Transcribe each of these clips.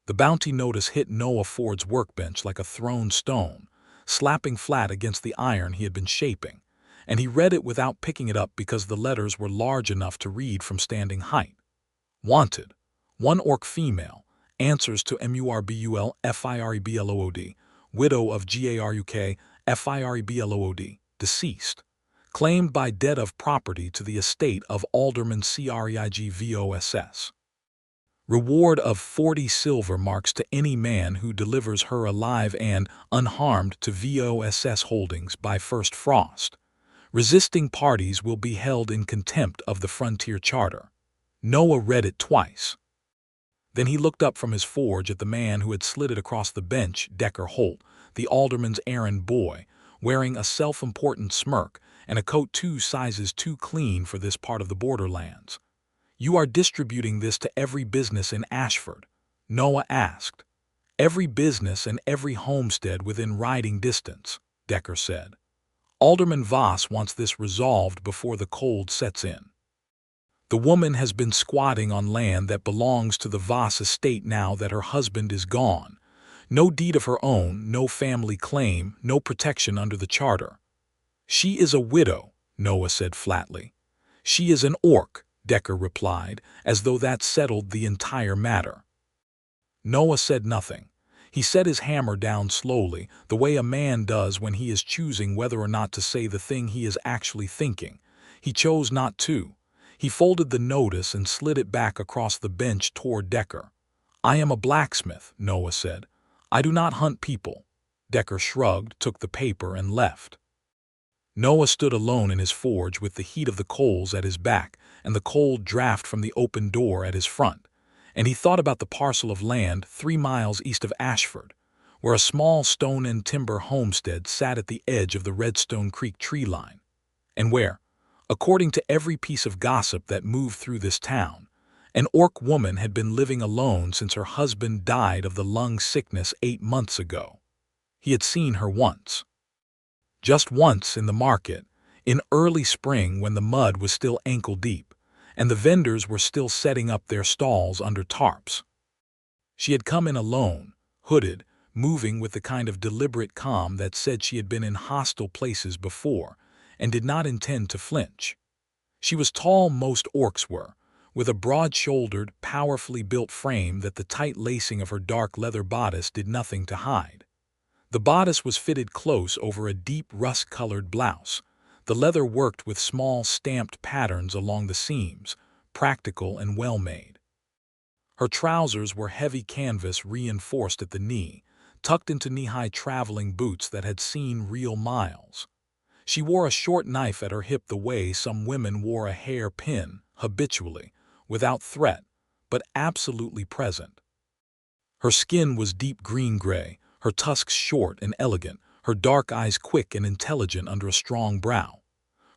The bounty notice hit Noah Ford's workbench like a thrown stone, slapping flat against the iron he had been shaping, and he read it without picking it up because the letters were large enough to read from standing height. Wanted. One orc female, answers to Murbul Fireblood, widow of Garuk Fireblood, deceased. Claimed by deed of property to the estate of Alderman Voss. Reward of 40 silver marks to any man who delivers her alive and unharmed to Voss holdings by first frost. Resisting parties will be held in contempt of the frontier charter. Noah read it twice. Then he looked up from his forge at the man who had slid it across the bench, Decker Holt, the alderman's errand boy, wearing a self-important smirk and a coat 2 sizes too clean for this part of the borderlands. "You are distributing this to every business in Ashford?" Noah asked. "Every business and every homestead within riding distance," Decker said. "Alderman Voss wants this resolved before the cold sets in. The woman has been squatting on land that belongs to the Voss estate now that her husband is gone. No deed of her own, no family claim, no protection under the charter." "She is a widow," Noah said flatly. "She is an orc," Decker replied, as though that settled the entire matter. Noah said nothing. He set his hammer down slowly, the way a man does when he is choosing whether or not to say the thing he is actually thinking. He chose not to. He folded the notice and slid it back across the bench toward Decker. "I am a blacksmith," Noah said. "I do not hunt people." Decker shrugged, took the paper, and left. Noah stood alone in his forge with the heat of the coals at his back and the cold draft from the open door at his front, and he thought about the parcel of land 3 miles east of Ashford, where a small stone and timber homestead sat at the edge of the Redstone Creek tree line, and where, according to every piece of gossip that moved through this town, an orc woman had been living alone since her husband died of the lung sickness 8 months ago. He had seen her once. Just once in the market, in early spring when the mud was still ankle-deep, and the vendors were still setting up their stalls under tarps. She had come in alone, hooded, moving with the kind of deliberate calm that said she had been in hostile places before, and did not intend to flinch. She was tall, most orcs were, with a broad-shouldered, powerfully built frame that the tight lacing of her dark leather bodice did nothing to hide. The bodice was fitted close over a deep rust-colored blouse. The leather worked with small stamped patterns along the seams, practical and well-made. Her trousers were heavy canvas reinforced at the knee, tucked into knee-high traveling boots that had seen real miles. She wore a short knife at her hip the way some women wore a hair pin, habitually, without threat, but absolutely present. Her skin was deep green-gray, her tusks short and elegant, her dark eyes quick and intelligent under a strong brow.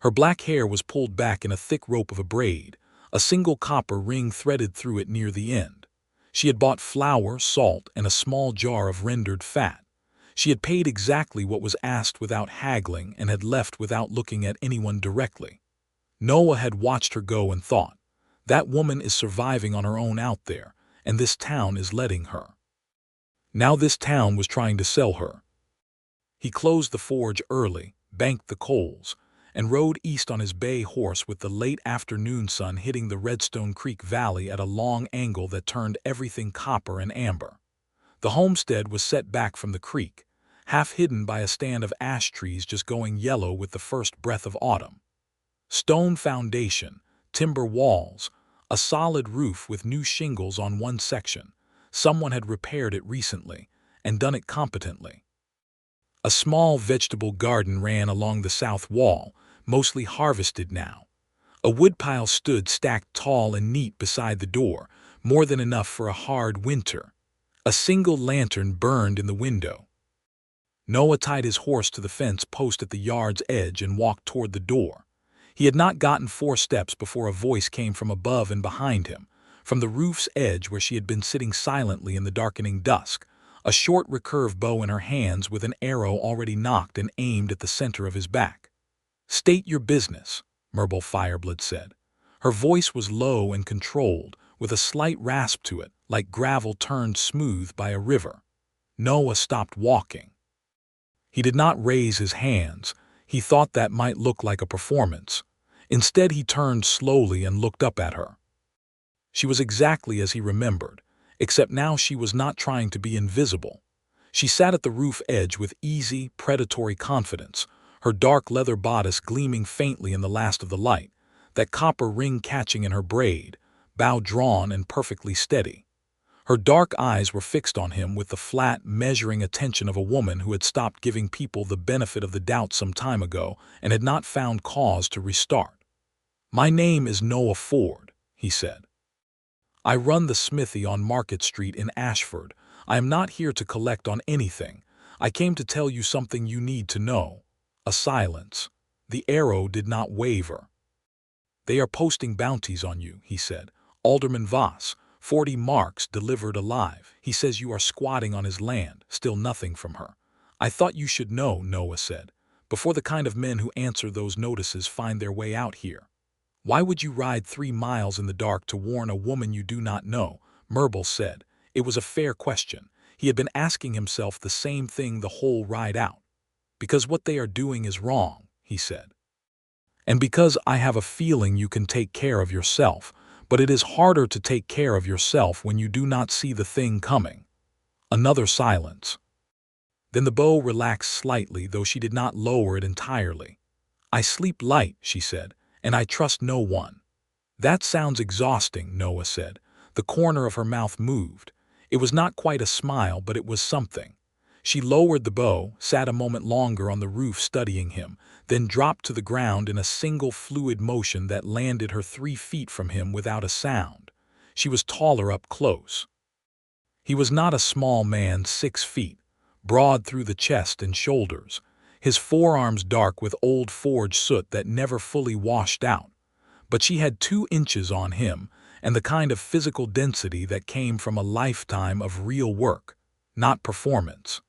Her black hair was pulled back in a thick rope of a braid, a single copper ring threaded through it near the end. She had bought flour, salt, and a small jar of rendered fat. She had paid exactly what was asked without haggling and had left without looking at anyone directly. Noah had watched her go and thought, "That woman is surviving on her own out there, and this town is letting her." Now this town was trying to sell her. He closed the forge early, banked the coals, and rode east on his bay horse with the late afternoon sun hitting the Redstone Creek Valley at a long angle that turned everything copper and amber. The homestead was set back from the creek, half hidden by a stand of ash trees just going yellow with the first breath of autumn. Stone foundation, timber walls, a solid roof with new shingles on one section. Someone had repaired it recently, and done it competently. A small vegetable garden ran along the south wall, mostly harvested now. A woodpile stood stacked tall and neat beside the door, more than enough for a hard winter. A single lantern burned in the window. Noah tied his horse to the fence post at the yard's edge and walked toward the door. He had not gotten 4 steps before a voice came from above and behind him, from the roof's edge where she had been sitting silently in the darkening dusk, a short recurve bow in her hands with an arrow already nocked and aimed at the center of his back. "State your business," Murbul Fireblood said. Her voice was low and controlled, with a slight rasp to it, like gravel turned smooth by a river. Noah stopped walking. He did not raise his hands. He thought that might look like a performance. Instead, he turned slowly and looked up at her. She was exactly as he remembered, except now she was not trying to be invisible. She sat at the roof edge with easy, predatory confidence, her dark leather bodice gleaming faintly in the last of the light, that copper ring catching in her braid, bow drawn and perfectly steady. Her dark eyes were fixed on him with the flat, measuring attention of a woman who had stopped giving people the benefit of the doubt some time ago and had not found cause to restart. "My name is Noah Ford," he said. "I run the smithy on Market Street in Ashford. I am not here to collect on anything. I came to tell you something you need to know." A silence. The arrow did not waver. "They are posting bounties on you," he said. "Alderman Voss, 40 marks delivered alive. He says you are squatting on his land." Still nothing from her. "I thought you should know," Noah said, "before the kind of men who answer those notices find their way out here. Why would you ride 3 miles in the dark to warn a woman you do not know?" Murbul said. It was a fair question. He had been asking himself the same thing the whole ride out. "Because what they are doing is wrong," he said. "And because I have a feeling you can take care of yourself, but it is harder to take care of yourself when you do not see the thing coming." Another silence. Then the bow relaxed slightly, though she did not lower it entirely. "I sleep light," she said, "and I trust no one." "That sounds exhausting," Noah said. The corner of her mouth moved. It was not quite a smile, but it was something. She lowered the bow, sat a moment longer on the roof studying him, then dropped to the ground in a single fluid motion that landed her 3 feet from him without a sound. She was taller up close. He was not a small man, 6 feet, broad through the chest and shoulders, his forearms dark with old forge soot that never fully washed out. But she had 2 inches on him, and the kind of physical density that came from a lifetime of real work, not performance.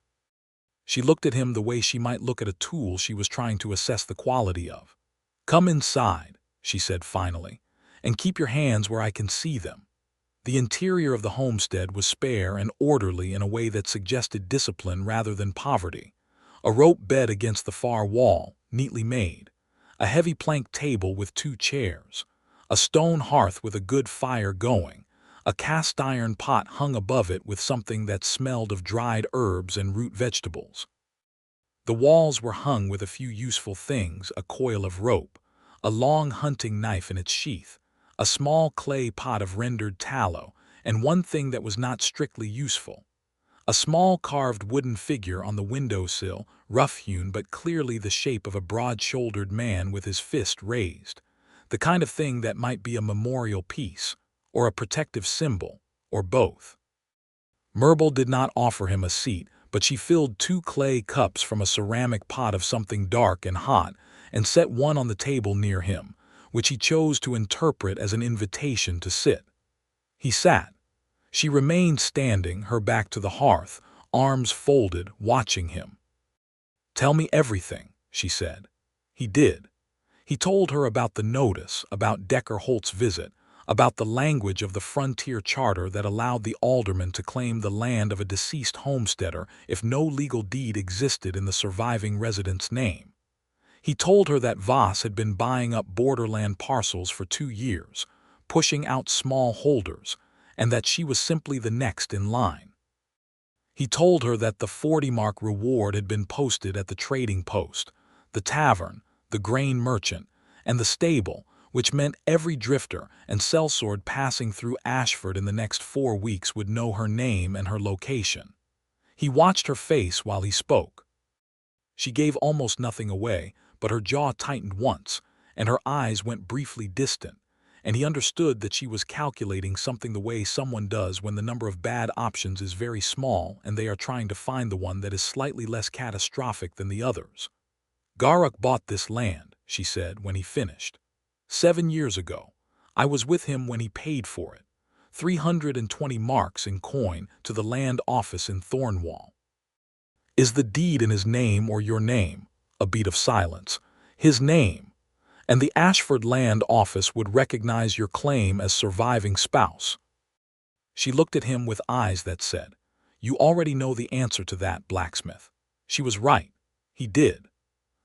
She looked at him the way she might look at a tool she was trying to assess the quality of. "Come inside," she said finally, "and keep your hands where I can see them." The interior of the homestead was spare and orderly in a way that suggested discipline rather than poverty. A rope bed against the far wall, neatly made. A heavy plank table with 2 chairs. A stone hearth with a good fire going. A cast-iron pot hung above it with something that smelled of dried herbs and root vegetables. The walls were hung with a few useful things: a coil of rope, a long hunting knife in its sheath, a small clay pot of rendered tallow, and one thing that was not strictly useful. A small carved wooden figure on the windowsill, rough-hewn but clearly the shape of a broad-shouldered man with his fist raised. The kind of thing that might be a memorial piece, or a protective symbol, or both. Murbul did not offer him a seat, but she filled 2 clay cups from a ceramic pot of something dark and hot and set one on the table near him, which he chose to interpret as an invitation to sit. He sat. She remained standing, her back to the hearth, arms folded, watching him. "Tell me everything," she said. He did. He told her about the notice, about Decker Holt's visit, about the language of the frontier charter that allowed the alderman to claim the land of a deceased homesteader if no legal deed existed in the surviving resident's name. He told her that Voss had been buying up borderland parcels for 2 years, pushing out small holders, and that she was simply the next in line. He told her that the 40-mark reward had been posted at the trading post, the tavern, the grain merchant, and the stable, which meant every drifter and sellsword passing through Ashford in the next 4 weeks would know her name and her location. He watched her face while he spoke. She gave almost nothing away, but her jaw tightened once, and her eyes went briefly distant, and he understood that she was calculating something the way someone does when the number of bad options is very small and they are trying to find the one that is slightly less catastrophic than the others. "Garak bought this land," she said when he finished. 7 years ago. I was with him when he paid for it. 320 marks in coin to the land office in Thornwall. "Is the deed in his name or your name?" A beat of silence. "His name. And the Ashford Land Office would recognize your claim as surviving spouse." She looked at him with eyes that said, "You already know the answer to that, blacksmith." She was right. He did.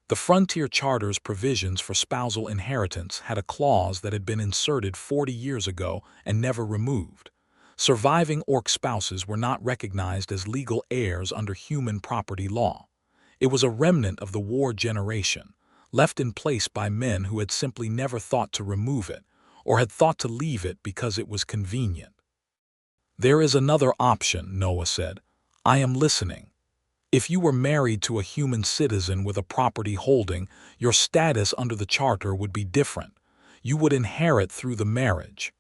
The Frontier Charter's provisions for spousal inheritance had a clause that had been inserted 40 years ago and never removed. Surviving orc spouses were not recognized as legal heirs under human property law. It was a remnant of the war generation, left in place by men who had simply never thought to remove it, or had thought to leave it because it was convenient. "There is another option," Noah said. "I am listening. If you were married to a human citizen with a property holding, your status under the charter would be different. You would inherit through the marriage."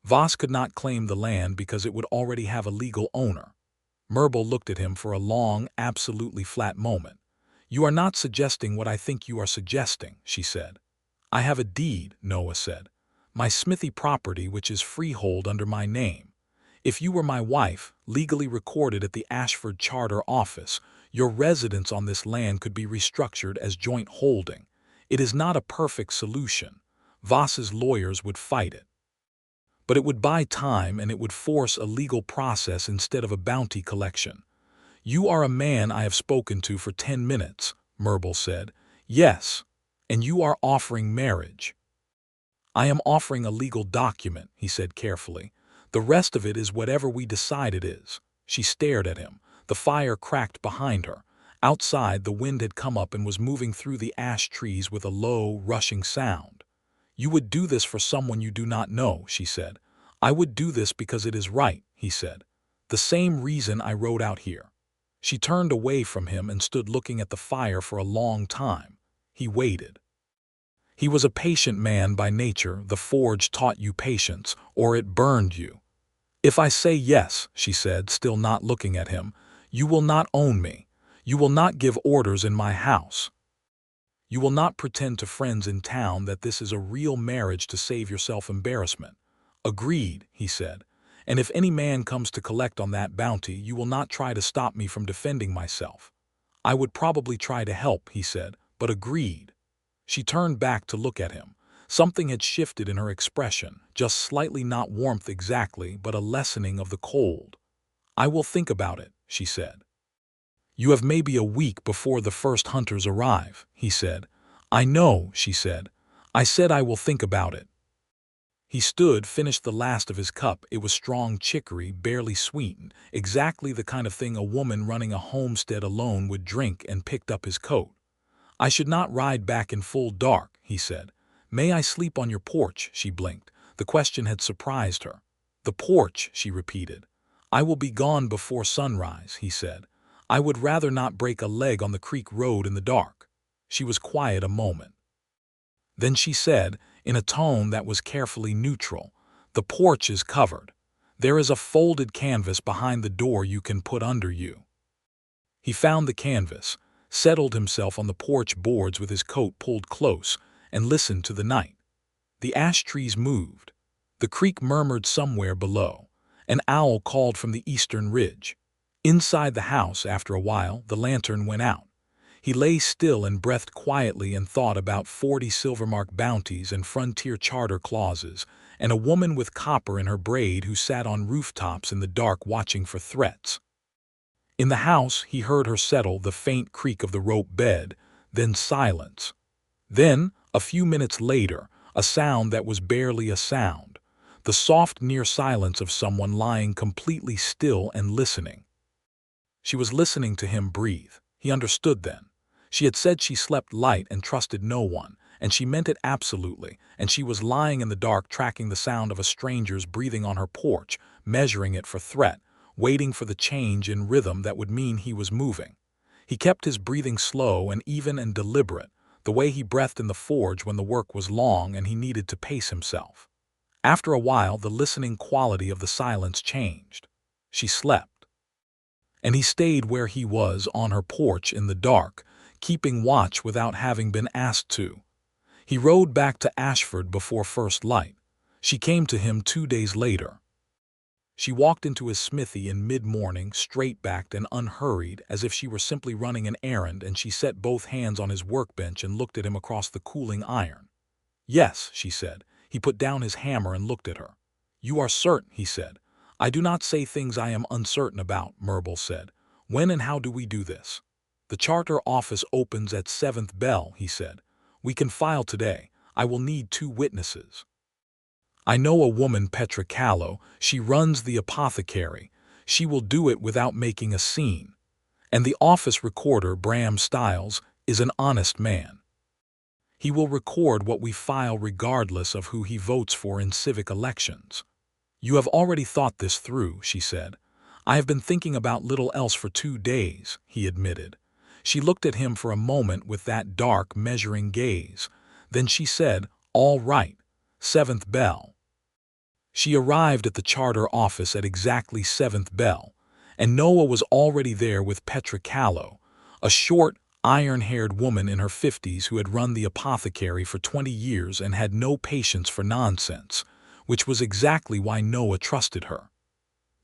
Voss could not claim the land because it would already have a legal owner. Murbul looked at him for a long, absolutely flat moment. "You are not suggesting what I think you are suggesting," she said. "I have a deed," Noah said. "My smithy property which is freehold under my name. If you were my wife, legally recorded at the Ashford Charter Office, your residence on this land could be restructured as joint holding. It is not a perfect solution. Voss's lawyers would fight it. But it would buy time and it would force a legal process instead of a bounty collection." "You are a man I have spoken to for 10 minutes, Murbul said. "Yes, and you are offering marriage." "I am offering a legal document," he said carefully. "The rest of it is whatever we decide it is." She stared at him. The fire cracked behind her. Outside, the wind had come up and was moving through the ash trees with a low, rushing sound. "You would do this for someone you do not know," she said. "I would do this because it is right," he said. "The same reason I rode out here." She turned away from him and stood looking at the fire for a long time. He waited. He was a patient man by nature. The forge taught you patience, or it burned you. "If I say yes," she said, still not looking at him, "you will not own me. You will not give orders in my house. You will not pretend to friends in town that this is a real marriage to save yourself embarrassment." "Agreed," he said. "And if any man comes to collect on that bounty, you will not try to stop me from defending myself." "I would probably try to help," he said, "but agreed." She turned back to look at him. Something had shifted in her expression, just slightly, not warmth exactly, but a lessening of the cold. "I will think about it," she said. "You have maybe a week before the first hunters arrive," he said. "I know," she said. "I said I will think about it." He stood, finished the last of his cup. It was strong chicory, barely sweetened, exactly the kind of thing a woman running a homestead alone would drink, and picked up his coat. "I should not ride back in full dark," he said. "May I sleep on your porch?" She blinked. The question had surprised her. "The porch," she repeated. "I will be gone before sunrise," he said. "I would rather not break a leg on the creek road in the dark." She was quiet a moment. Then she said, in a tone that was carefully neutral, "The porch is covered. There is a folded canvas behind the door you can put under you." He found the canvas, settled himself on the porch boards with his coat pulled close, and listened to the night. The ash trees moved. The creek murmured somewhere below. An owl called from the eastern ridge. Inside the house, after a while, the lantern went out. He lay still and breathed quietly and thought about 40 Silvermark bounties and Frontier Charter clauses, and a woman with copper in her braid who sat on rooftops in the dark watching for threats. In the house, he heard her settle, the faint creak of the rope bed, then silence. Then, a few minutes later, a sound that was barely a sound, the soft near silence of someone lying completely still and listening. She was listening to him breathe. He understood then. She had said she slept light and trusted no one, and she meant it absolutely, and she was lying in the dark tracking the sound of a stranger's breathing on her porch, measuring it for threat, waiting for the change in rhythm that would mean he was moving. He kept his breathing slow and even and deliberate, the way he breathed in the forge when the work was long and he needed to pace himself. After a while, the listening quality of the silence changed. She slept. And he stayed where he was, on her porch in the dark, keeping watch without having been asked to. He rode back to Ashford before first light. She came to him 2 days later. She walked into his smithy in mid-morning, straight-backed and unhurried, as if she were simply running an errand, and she set both hands on his workbench and looked at him across the cooling iron. "Yes," she said. He put down his hammer and looked at her. "You are certain," he said. I do not say things I am uncertain about, Murbul said. When and how do we do this? The charter office opens at 7th bell, he said. We can file today. I will need 2 witnesses. I know a woman, Petra Callow. She runs the apothecary. She will do it without making a scene. And the office recorder, Bram Stiles, is an honest man. He will record what we file regardless of who he votes for in civic elections. You have already thought this through, she said. I have been thinking about little else for 2 days, he admitted. She looked at him for a moment with that dark, measuring gaze. Then she said, all right, 7th bell. She arrived at the charter office at exactly 7th bell, and Noah was already there with Petra Callow, a short, iron-haired woman in her 50s who had run the apothecary for 20 years and had no patience for nonsense, which was exactly why Noah trusted her.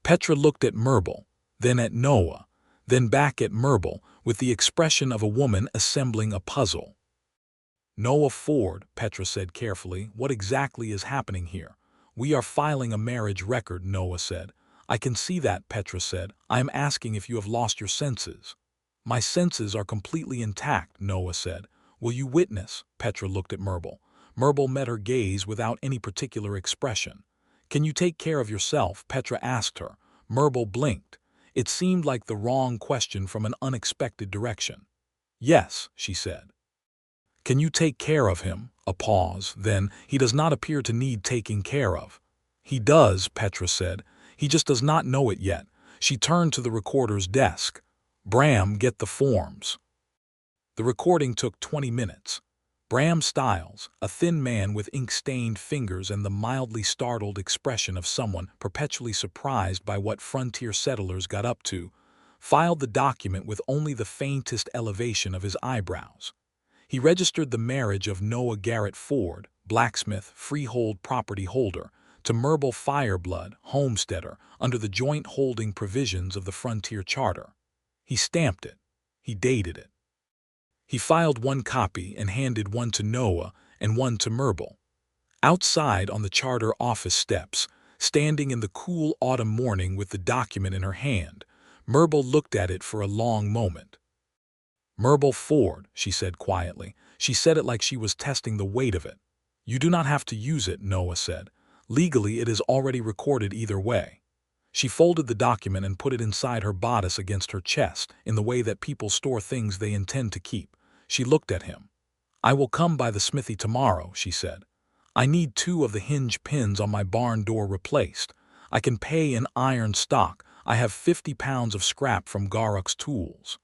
Petra looked at Murbul, then at Noah, then back at Murbul with the expression of a woman assembling a puzzle. Noah Ford, Petra said carefully, what exactly is happening here? We are filing a marriage record, Noah said. I can see that, Petra said. I am asking if you have lost your senses. My senses are completely intact, Noah said. Will you witness? Petra looked at Murbul. Murbul met her gaze without any particular expression. Can you take care of yourself? Petra asked her. Murbul blinked. It seemed like the wrong question from an unexpected direction. Yes, she said. Can you take care of him? A pause, then, he does not appear to need taking care of. He does, Petra said. He just does not know it yet. She turned to the recorder's desk. Bram, get the forms. The recording took 20 minutes. Bram Stiles, a thin man with ink-stained fingers and the mildly startled expression of someone perpetually surprised by what frontier settlers got up to, filed the document with only the faintest elevation of his eyebrows. He registered the marriage of Noah Garrett Ford, blacksmith, freehold property holder, to Murbul Fireblood, homesteader, under the joint holding provisions of the Frontier Charter. He stamped it. He dated it. He filed 1 copy and handed 1 to Noah and 1 to Murbul. Outside on the charter office steps, standing in the cool autumn morning with the document in her hand, Murbul looked at it for a long moment. Murbul Ford, she said quietly. She said it like she was testing the weight of it. You do not have to use it, Noah said. Legally, it is already recorded either way. She folded the document and put it inside her bodice against her chest, in the way that people store things they intend to keep. She looked at him. I will come by the smithy tomorrow, she said. I need 2 of the hinge pins on my barn door replaced. I can pay in iron stock. I have 50 pounds of scrap from Garuk's tools.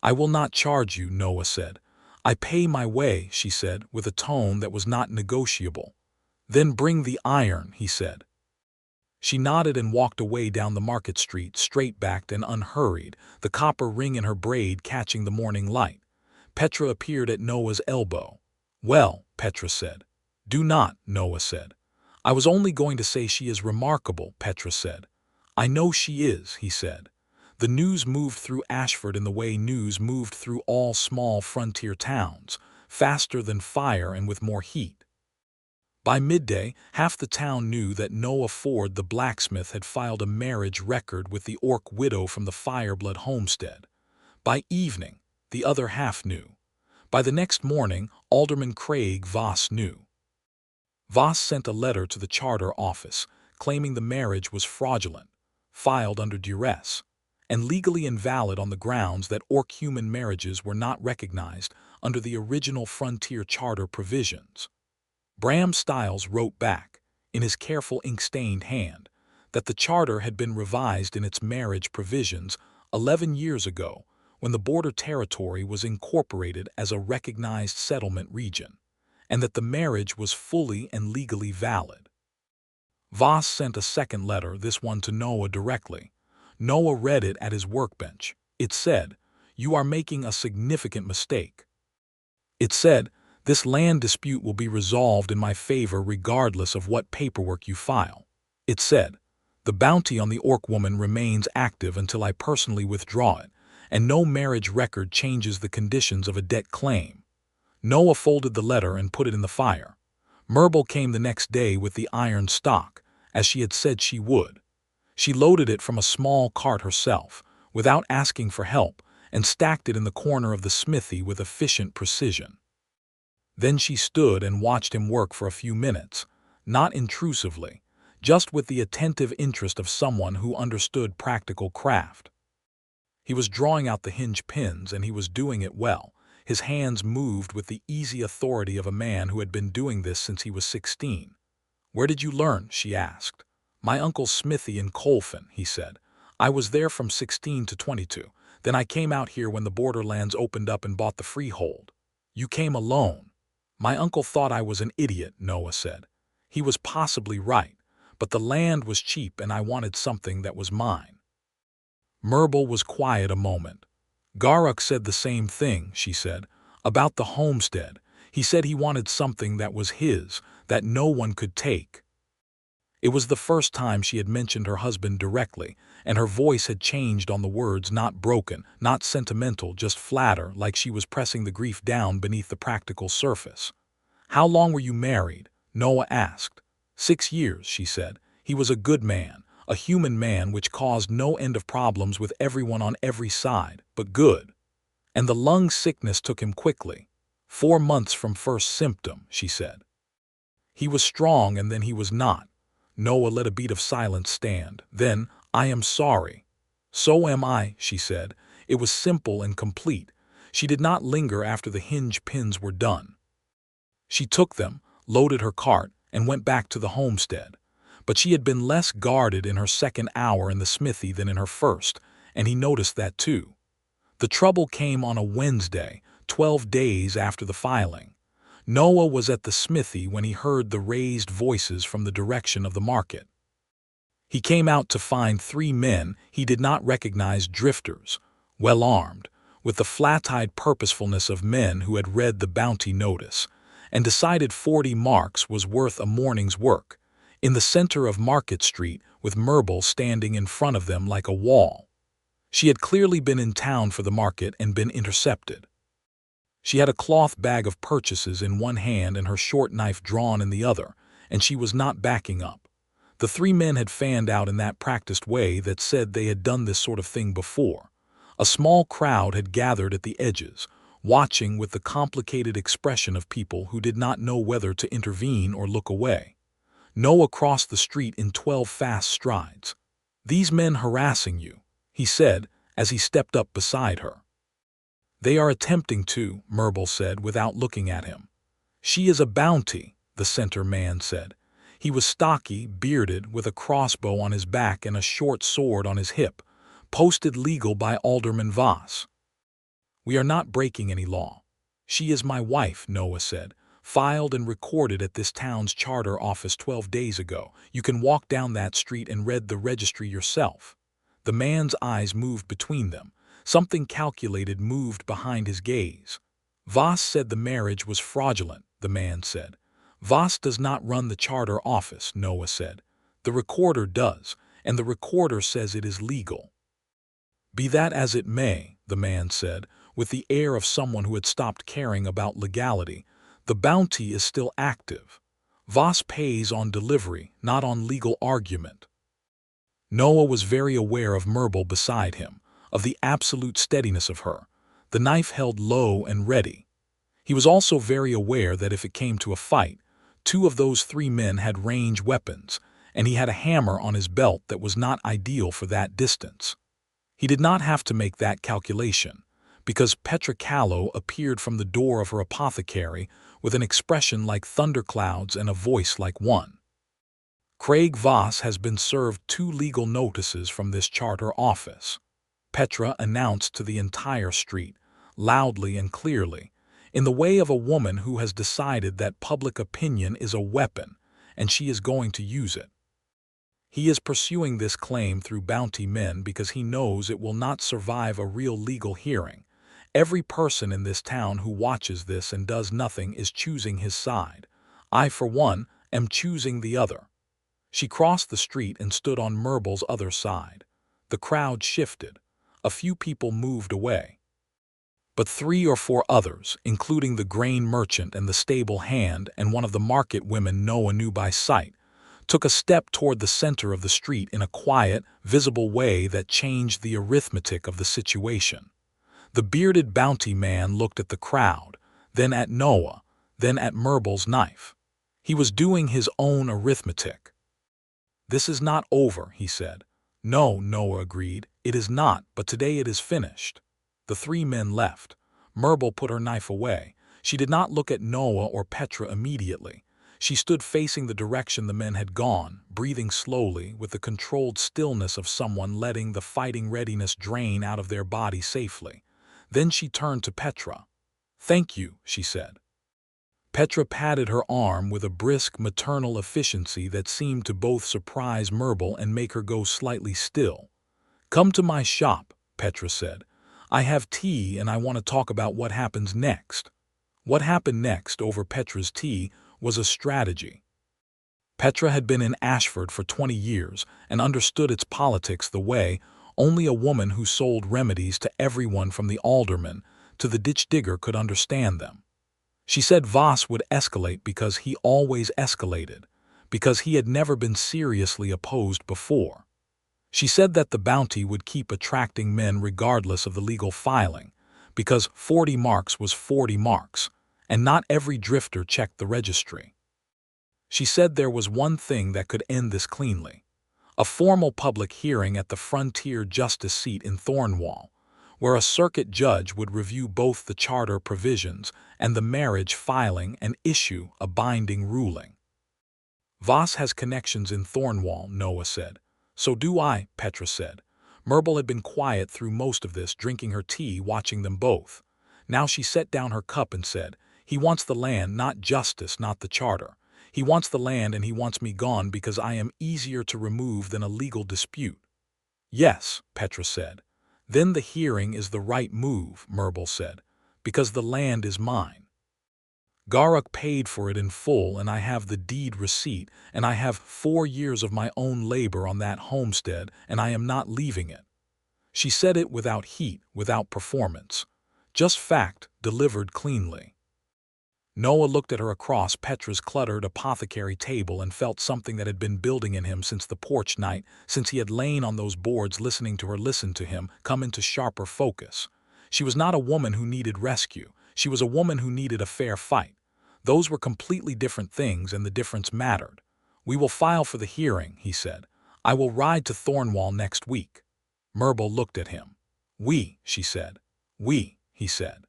I will not charge you, Noah said. I pay my way, she said, with a tone that was not negotiable. Then bring the iron, he said. She nodded and walked away down the market street, straight-backed and unhurried, the copper ring in her braid catching the morning light. Petra appeared at Noah's elbow. Well, Petra said. Do not, Noah said. I was only going to say she is remarkable, Petra said. I know she is, he said. The news moved through Ashford in the way news moved through all small frontier towns, faster than fire and with more heat. By midday, half the town knew that Noah Ford the blacksmith had filed a marriage record with the Orc widow from the Fireblood homestead. By evening, the other half knew. By the next morning, Alderman Voss knew. Voss sent a letter to the charter office, claiming the marriage was fraudulent, filed under duress, and legally invalid on the grounds that Orc human marriages were not recognized under the original Frontier Charter provisions. Bram Stiles wrote back, in his careful ink-stained hand, that the charter had been revised in its marriage provisions 11 years ago when the border territory was incorporated as a recognized settlement region, and that the marriage was fully and legally valid. Voss sent a second letter, this one to Noah directly. Noah read it at his workbench. It said, "You are making a significant mistake." It said, "This land dispute will be resolved in my favor regardless of what paperwork you file." It said, "The bounty on the Orc woman remains active until I personally withdraw it, and no marriage record changes the conditions of a debt claim." Noah folded the letter and put it in the fire. Murbul came the next day with the iron stock, as she had said she would. She loaded it from a small cart herself, without asking for help, and stacked it in the corner of the smithy with efficient precision. Then she stood and watched him work for a few minutes, not intrusively, just with the attentive interest of someone who understood practical craft. He was drawing out the hinge pins, and he was doing it well. His hands moved with the easy authority of a man who had been doing this since he was 16. "Where did you learn?" she asked. "My uncle's smithy in Colfin," he said. "I was there from 16 to 22. Then I came out here when the borderlands opened up and bought the freehold." "You came alone." "My uncle thought I was an idiot," Noah said. "He was possibly right, but the land was cheap and I wanted something that was mine." Murbul was quiet a moment. "Garuk said the same thing," she said, "about the homestead. He said he wanted something that was his, that no one could take." It was the first time she had mentioned her husband directly, and her voice had changed on the words, not broken, not sentimental, just flatter, like she was pressing the grief down beneath the practical surface. "How long were you married?" Noah asked. 6 years, she said. "He was a good man, a human man which caused no end of problems with everyone on every side, but good. And the lung sickness took him quickly. 4 months from first symptom," she said. "He was strong and then he was not." Noah let a beat of silence stand. Then, "I am sorry." "So am I," she said. It was simple and complete. She did not linger after the hinge pins were done. She took them, loaded her cart, and went back to the homestead. But she had been less guarded in her second hour in the smithy than in her first, and he noticed that too. The trouble came on a Wednesday, 12 days after the filing. Noah was at the smithy when he heard the raised voices from the direction of the market. He came out to find 3 men he did not recognize, drifters, well armed, with the flat-eyed purposefulness of men who had read the bounty notice, and decided 40 marks was worth a morning's work, in the center of Market Street, with Murbul standing in front of them like a wall. She had clearly been in town for the market and been intercepted. She had a cloth bag of purchases in one hand and her short knife drawn in the other, and she was not backing up. The 3 men had fanned out in that practiced way that said they had done this sort of thing before. A small crowd had gathered at the edges, watching with the complicated expression of people who did not know whether to intervene or look away. Noah crossed the street in 12 fast strides. "These men harassing you," he said as he stepped up beside her. "They are attempting to," Murbul said without looking at him. "She is a bounty," the center man said. He was stocky, bearded, with a crossbow on his back and a short sword on his hip, posted legal by Alderman Voss. "We are not breaking any law. She is my wife," Noah said, "filed and recorded at this town's charter office 12 days ago. You can walk down that street and read the registry yourself." The man's eyes moved between them. Something calculated moved behind his gaze. "Voss said the marriage was fraudulent," the man said. "Voss does not run the charter office," Noah said. "The recorder does, and the recorder says it is legal." "Be that as it may," the man said, with the air of someone who had stopped caring about legality, "the bounty is still active. Voss pays on delivery, not on legal argument." Noah was very aware of Murbul beside him, of the absolute steadiness of her, the knife held low and ready. He was also very aware that if it came to a fight, 2 of those 3 men had range weapons, and he had a hammer on his belt that was not ideal for that distance. He did not have to make that calculation, because Petra Callow appeared from the door of her apothecary with an expression like thunderclouds and a voice like one. "Craig Voss has been served 2 legal notices from this charter office," Petra announced to the entire street, loudly and clearly, in the way of a woman who has decided that public opinion is a weapon, and she is going to use it. He is pursuing this claim through bounty men because he knows it will not survive a real legal hearing. Every person in this town who watches this and does nothing is choosing his side. I, for one, am choosing the other. She crossed the street and stood on Murbul's other side. The crowd shifted. A few people moved away. But 3 or 4 others, including the grain merchant and the stable hand and one of the market women Noah knew by sight, took a step toward the center of the street in a quiet, visible way that changed the arithmetic of the situation. The bearded bounty man looked at the crowd, then at Noah, then at Murbul's knife. He was doing his own arithmetic. "This is not over," he said. "No," Noah agreed, "it is not, but today it is finished." The three men left. Murbul put her knife away. She did not look at Noah or Petra immediately. She stood facing the direction the men had gone, breathing slowly, with the controlled stillness of someone letting the fighting readiness drain out of their body safely. Then she turned to Petra. "Thank you," she said. Petra patted her arm with a brisk maternal efficiency that seemed to both surprise Murbul and make her go slightly still. "Come to my shop," Petra said. "I have tea and I want to talk about what happens next." What happened next over Petra's tea was a strategy. Petra had been in Ashford for 20 years and understood its politics the way only a woman who sold remedies to everyone from the alderman to the ditch digger could understand them. She said Voss would escalate because he always escalated, because he had never been seriously opposed before. She said that the bounty would keep attracting men regardless of the legal filing, because 40 marks was 40 marks, and not every drifter checked the registry. She said there was one thing that could end this cleanly: a formal public hearing at the frontier justice seat in Thornwall, where a circuit judge would review both the charter provisions and the marriage filing and issue a binding ruling. "Voss has connections in Thornwall," Noah said. "So do I," Petra said. Murbul had been quiet through most of this, drinking her tea, watching them both. Now she set down her cup and said, "He wants the land, not justice, not the charter. He wants the land and he wants me gone because I am easier to remove than a legal dispute." "Yes," Petra said. "Then the hearing is the right move," Murbul said, "because the land is mine. Garuk paid for it in full and I have the deed receipt and I have 4 years of my own labor on that homestead and I am not leaving it." She said it without heat, without performance. Just fact, delivered cleanly. Noah looked at her across Petra's cluttered apothecary table and felt something that had been building in him since the porch night, since he had lain on those boards listening to her listen to him, come into sharper focus. She was not a woman who needed rescue. She was a woman who needed a fair fight. Those were completely different things and the difference mattered. "We will file for the hearing," he said. "I will ride to Thornwall next week." Murbul looked at him. "We," she said. "We," he said.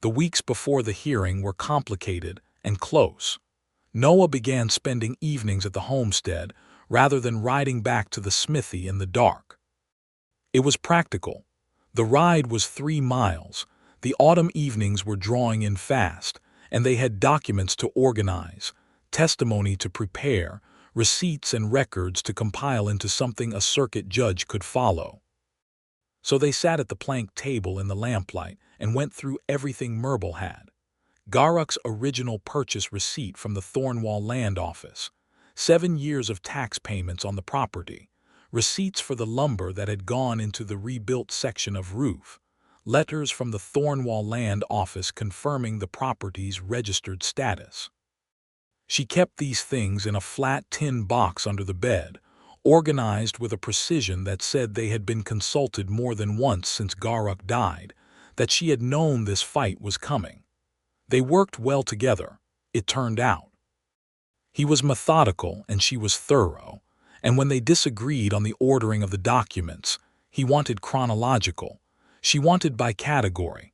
The weeks before the hearing were complicated and close. Noah began spending evenings at the homestead rather than riding back to the smithy in the dark. It was practical. The ride was 3 miles. The autumn evenings were drawing in fast, and they had documents to organize, testimony to prepare, receipts and records to compile into something a circuit judge could follow. So they sat at the plank table in the lamplight and went through everything Murbul had. Garuk's original purchase receipt from the Thornwall Land Office, 7 years of tax payments on the property, receipts for the lumber that had gone into the rebuilt section of roof, letters from the Thornwall Land Office confirming the property's registered status. She kept these things in a flat tin box under the bed, organized with a precision that said they had been consulted more than once since Garuk died, that she had known this fight was coming. They worked well together, it turned out. He was methodical and she was thorough, and when they disagreed on the ordering of the documents, he wanted chronological, she wanted by category.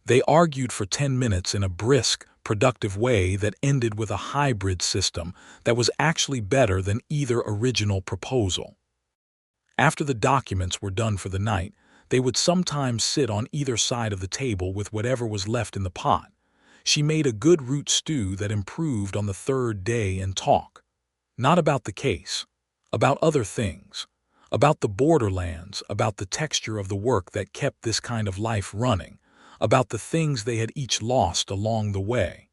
They argued for 10 minutes in a brisk, productive way that ended with a hybrid system that was actually better than either original proposal. After the documents were done for the night, they would sometimes sit on either side of the table with whatever was left in the pot. She made a good root stew that improved on the 3rd day and talk. Not about the case, about other things, about the borderlands, about the texture of the work that kept this kind of life running, about the things they had each lost along the way.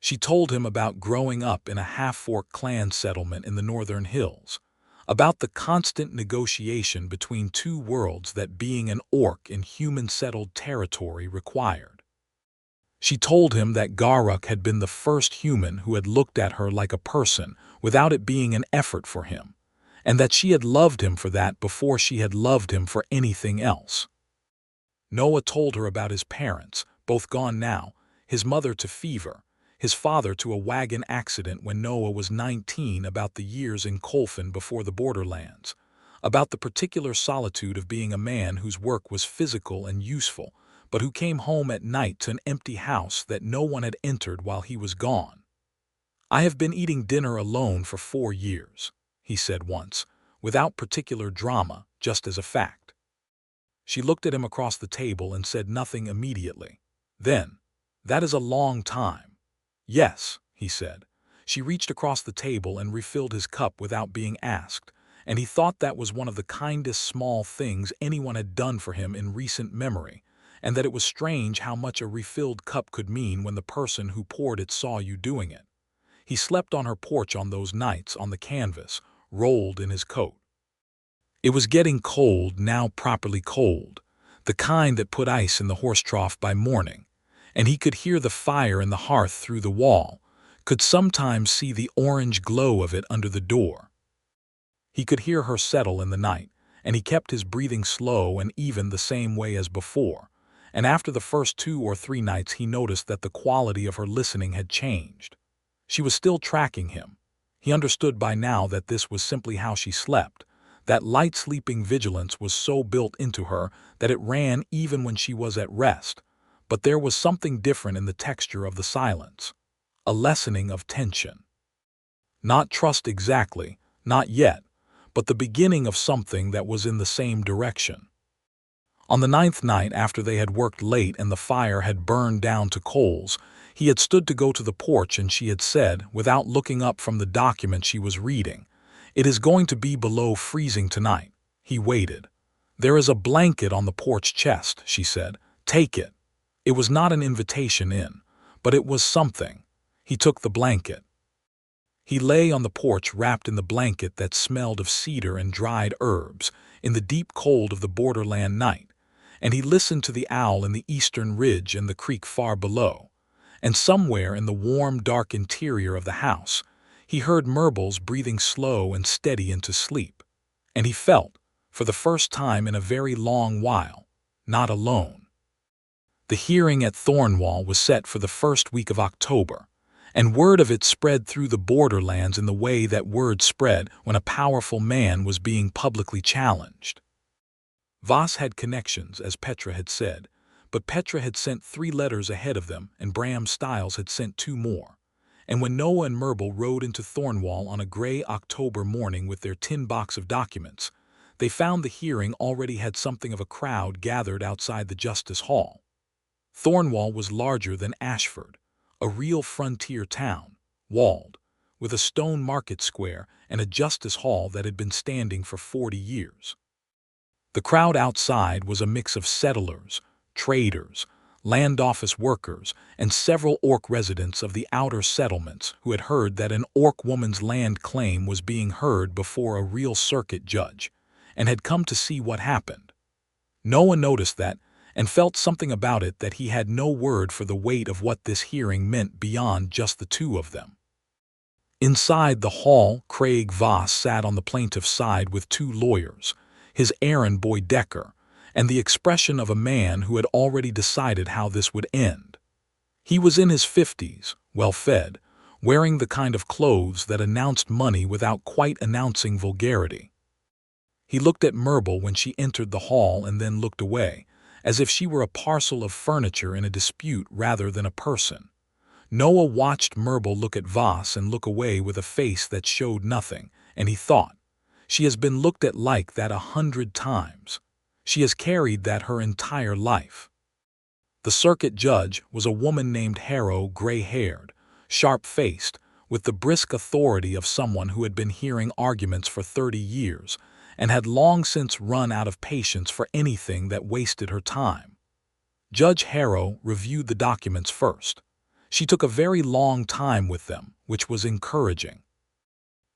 She told him about growing up in a half-fork clan settlement in the northern hills, about the constant negotiation between 2 worlds that being an orc in human-settled territory required. She told him that Garuk had been the first human who had looked at her like a person without it being an effort for him, and that she had loved him for that before she had loved him for anything else. Noah told her about his parents, both gone now, his mother to fever, his father to a wagon accident when Noah was 19, about the years in Colfin before the borderlands, about the particular solitude of being a man whose work was physical and useful, but who came home at night to an empty house that no one had entered while he was gone. "I have been eating dinner alone for 4 years," he said once, without particular drama, just as a fact. She looked at him across the table and said nothing immediately. Then, "That is a long time." "Yes," he said. She reached across the table and refilled his cup without being asked, and he thought that was one of the kindest small things anyone had done for him in recent memory, and that it was strange how much a refilled cup could mean when the person who poured it saw you doing it. He slept on her porch on those nights on the canvas, rolled in his coat. It was getting cold, now properly cold, the kind that put ice in the horse trough by morning, and he could hear the fire in the hearth through the wall, could sometimes see the orange glow of it under the door. He could hear her settle in the night, and he kept his breathing slow and even the same way as before, and after the first 2 or 3 nights he noticed that the quality of her listening had changed. She was still tracking him. He understood by now that this was simply how she slept, that light sleeping vigilance was so built into her that it ran even when she was at rest, but there was something different in the texture of the silence, a lessening of tension. Not trust exactly, not yet, but the beginning of something that was in the same direction. On the 9th night, after they had worked late and the fire had burned down to coals, he had stood to go to the porch and she had said, without looking up from the document she was reading, "It is going to be below freezing tonight." He waited. "There is a blanket on the porch chest," she said. "Take it." It was not an invitation in, but it was something. He took the blanket. He lay on the porch wrapped in the blanket that smelled of cedar and dried herbs in the deep cold of the borderland night, and he listened to the owl in the eastern ridge and the creek far below, and somewhere in the warm, dark interior of the house, he heard Murbul's breathing slow and steady into sleep, and he felt, for the first time in a very long while, not alone. The hearing at Thornwall was set for the first week of October, and word of it spread through the borderlands in the way that word spread when a powerful man was being publicly challenged. Voss had connections, as Petra had said, but Petra had sent 3 letters ahead of them and Bram Stiles had sent 2 more. And when Noah and Murbul rode into Thornwall on a gray October morning with their tin box of documents, they found the hearing already had something of a crowd gathered outside the Justice Hall. Thornwall was larger than Ashford, a real frontier town, walled, with a stone market square and a Justice Hall that had been standing for 40 years. The crowd outside was a mix of settlers, traders, land office workers, and several Orc residents of the outer settlements who had heard that an Orc woman's land claim was being heard before a real circuit judge, and had come to see what happened. Noah noticed that, and felt something about it that he had no word for the weight of what this hearing meant beyond just the 2 of them. Inside the hall, Craig Voss sat on the plaintiff's side with 2 lawyers, his errand boy Decker, and the expression of a man who had already decided how this would end. He was in his 50s, well-fed, wearing the kind of clothes that announced money without quite announcing vulgarity. He looked at Murbul when she entered the hall and then looked away, as if she were a parcel of furniture in a dispute rather than a person. Noah watched Murbul look at Voss and look away with a face that showed nothing, and he thought, "She has been looked at like that 100 times. She has carried that her entire life." The circuit judge was a woman named Harrow, gray-haired, sharp-faced, with the brisk authority of someone who had been hearing arguments for 30 years and had long since run out of patience for anything that wasted her time. Judge Harrow reviewed the documents first. She took a very long time with them, which was encouraging.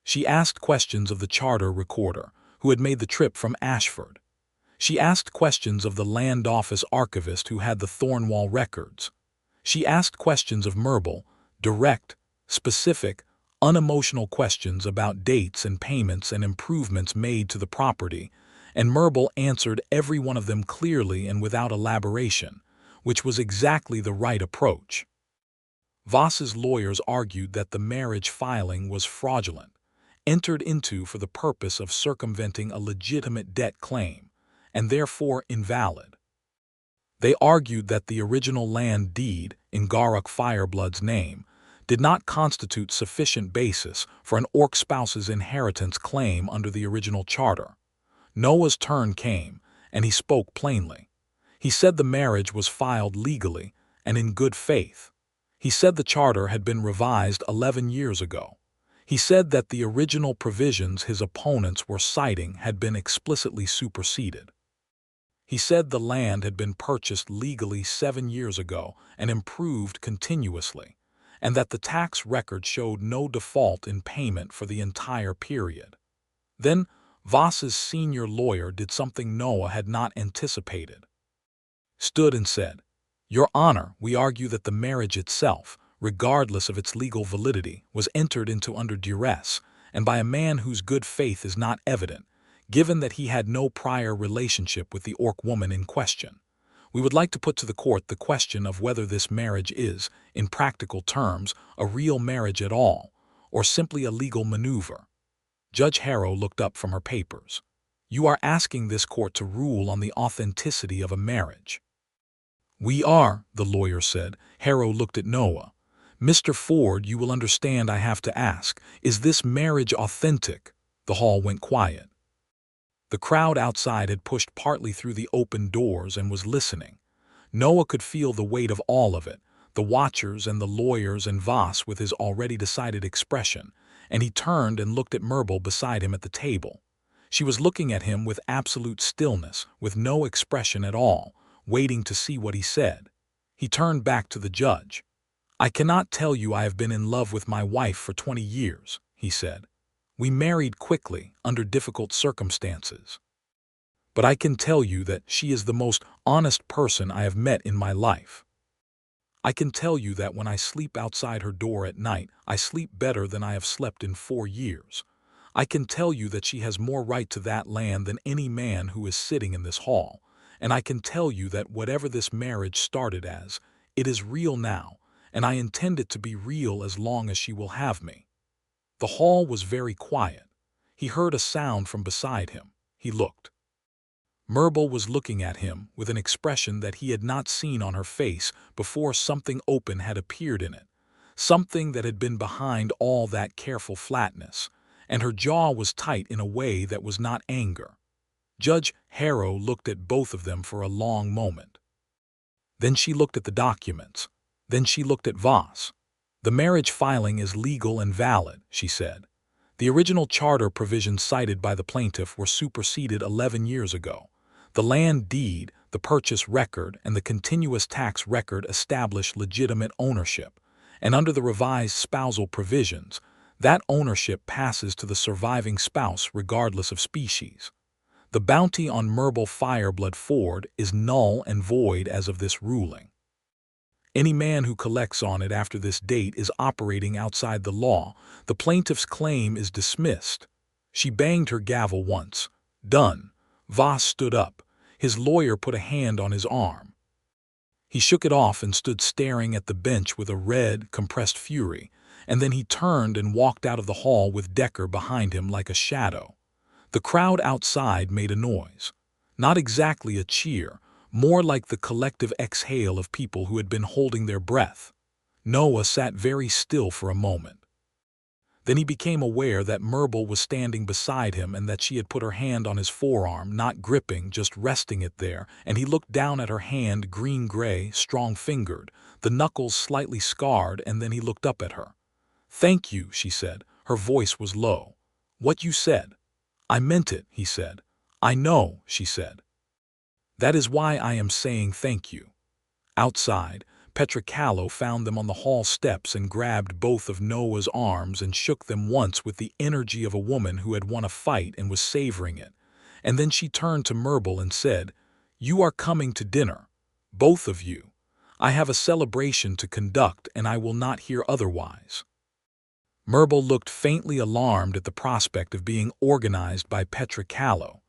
She asked questions of the charter recorder, who had made the trip from Ashford. She asked questions of the land office archivist who had the Thornwall records. She asked questions of Murbul, direct, specific, unemotional questions about dates and payments and improvements made to the property, and Murbul answered every one of them clearly and without elaboration, which was exactly the right approach. Voss's lawyers argued that the marriage filing was fraudulent, entered into for the purpose of circumventing a legitimate debt claim, and therefore invalid. They argued that the original land deed, in Murbul Fireblood's name, did not constitute sufficient basis for an orc spouse's inheritance claim under the original charter. Noah's turn came, and he spoke plainly. He said the marriage was filed legally and in good faith. He said the charter had been revised 11 years ago. He said that the original provisions his opponents were citing had been explicitly superseded. He said the land had been purchased legally 7 years ago and improved continuously, and that the tax record showed no default in payment for the entire period. Then, Voss's senior lawyer did something Noah had not anticipated. Stood and said, "Your Honor, we argue that the marriage itself, regardless of its legal validity, was entered into under duress, and by a man whose good faith is not evident, given that he had no prior relationship with the orc woman in question. We would like to put to the court the question of whether this marriage is, in practical terms, a real marriage at all, or simply a legal maneuver." Judge Harrow looked up from her papers. "You are asking this court to rule on the authenticity of a marriage." "We are," the lawyer said. Harrow looked at Noah. "Mr. Ford, you will understand I have to ask, is this marriage authentic?" The hall went quiet. The crowd outside had pushed partly through the open doors and was listening. Noah could feel the weight of all of it, the watchers and the lawyers and Voss with his already decided expression, and he turned and looked at Murbul beside him at the table. She was looking at him with absolute stillness, with no expression at all, waiting to see what he said. He turned back to the judge. "I cannot tell you I have been in love with my wife for 20 years, he said. "We married quickly, under difficult circumstances. But I can tell you that she is the most honest person I have met in my life. I can tell you that when I sleep outside her door at night, I sleep better than I have slept in 4 years. I can tell you that she has more right to that land than any man who is sitting in this hall. And I can tell you that whatever this marriage started as, it is real now, and I intend it to be real as long as she will have me." The hall was very quiet. He heard a sound from beside him. He looked. Murbul was looking at him with an expression that he had not seen on her face before something open had appeared in it, something that had been behind all that careful flatness, and her jaw was tight in a way that was not anger. Judge Harrow looked at both of them for a long moment. Then she looked at the documents. Then she looked at Voss. "The marriage filing is legal and valid," she said. "The original charter provisions cited by the plaintiff were superseded 11 years ago. The land deed, the purchase record, and the continuous tax record establish legitimate ownership, and under the revised spousal provisions, that ownership passes to the surviving spouse regardless of species. The bounty on Murbul Fireblood Ford is null and void as of this ruling. Any man who collects on it after this date is operating outside the law. The plaintiff's claim is dismissed." She banged her gavel once. "Done." Voss stood up. His lawyer put a hand on his arm. He shook it off and stood staring at the bench with a red, compressed fury, and then he turned and walked out of the hall with Decker behind him like a shadow. The crowd outside made a noise. Not exactly a cheer, more like the collective exhale of people who had been holding their breath. Noah sat very still for a moment. Then he became aware that Murbul was standing beside him and that she had put her hand on his forearm, not gripping, just resting it there, and he looked down at her hand, green-gray, strong-fingered, the knuckles slightly scarred, and then he looked up at her. "Thank you," she said. Her voice was low. "What you said." "I meant it," he said. "I know," she said. "That is why I am saying thank you." Outside, Petricalo found them on the hall steps and grabbed both of Noah's arms and shook them once with the energy of a woman who had won a fight and was savoring it. And then she turned to Murbul and said, "You are coming to dinner. Both of you. I have a celebration to conduct and I will not hear otherwise." Murbul looked faintly alarmed at the prospect of being organized by Petra Callow,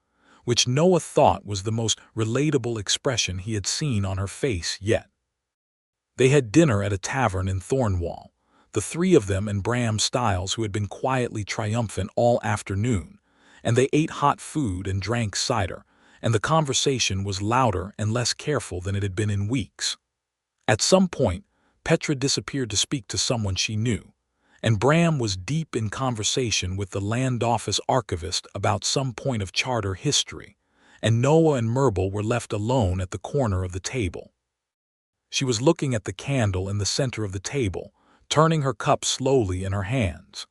which Noah thought was the most relatable expression he had seen on her face yet. They had dinner at a tavern in Thornwall, the three of them and Bram Stiles, who had been quietly triumphant all afternoon, and they ate hot food and drank cider, and the conversation was louder and less careful than it had been in weeks. At some point, Petra disappeared to speak to someone she knew, and Bram was deep in conversation with the land office archivist about some point of charter history, and Noah and Murbul were left alone at the corner of the table. She was looking at the candle in the center of the table, turning her cup slowly in her hands.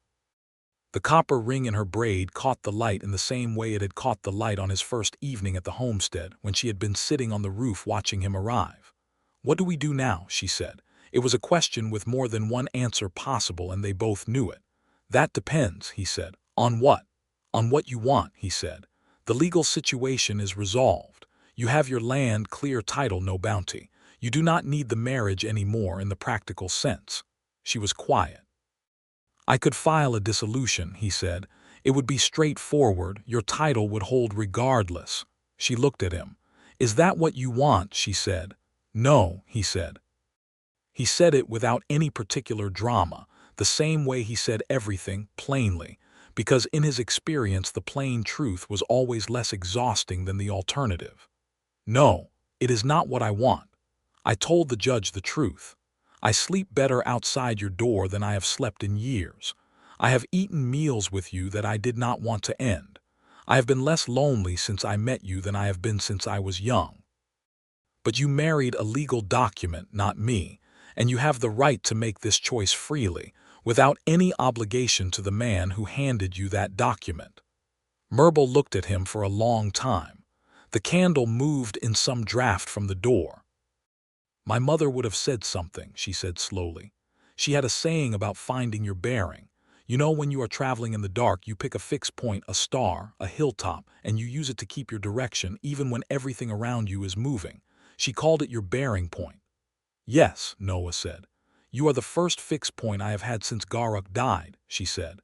The copper ring in her braid caught the light in the same way it had caught the light on his first evening at the homestead, when she had been sitting on the roof watching him arrive. "What do we do now?" she said. It was a question with more than one answer possible, and they both knew it. "That depends," he said. "On what?" "On what you want," he said. "The legal situation is resolved. You have your land, clear title, no bounty. You do not need the marriage anymore in the practical sense." She was quiet. "I could file a dissolution," he said. "It would be straightforward. Your title would hold regardless." She looked at him. "Is that what you want?" she said. "No," he said. He said it without any particular drama, the same way he said everything, plainly, because in his experience the plain truth was always less exhausting than the alternative. "No, it is not what I want. I told the judge the truth. I sleep better outside your door than I have slept in years. I have eaten meals with you that I did not want to end. I have been less lonely since I met you than I have been since I was young. But you married a legal document, not me, and you have the right to make this choice freely, without any obligation to the man who handed you that document." Murbul looked at him for a long time. The candle moved in some draft from the door. "My mother would have said something," she said slowly. "She had a saying about finding your bearing. You know, when you are traveling in the dark, you pick a fixed point, a star, a hilltop, and you use it to keep your direction even when everything around you is moving. She called it your bearing point." "Yes," Noah said. "You are the first fixed point I have had since Garuk died," she said.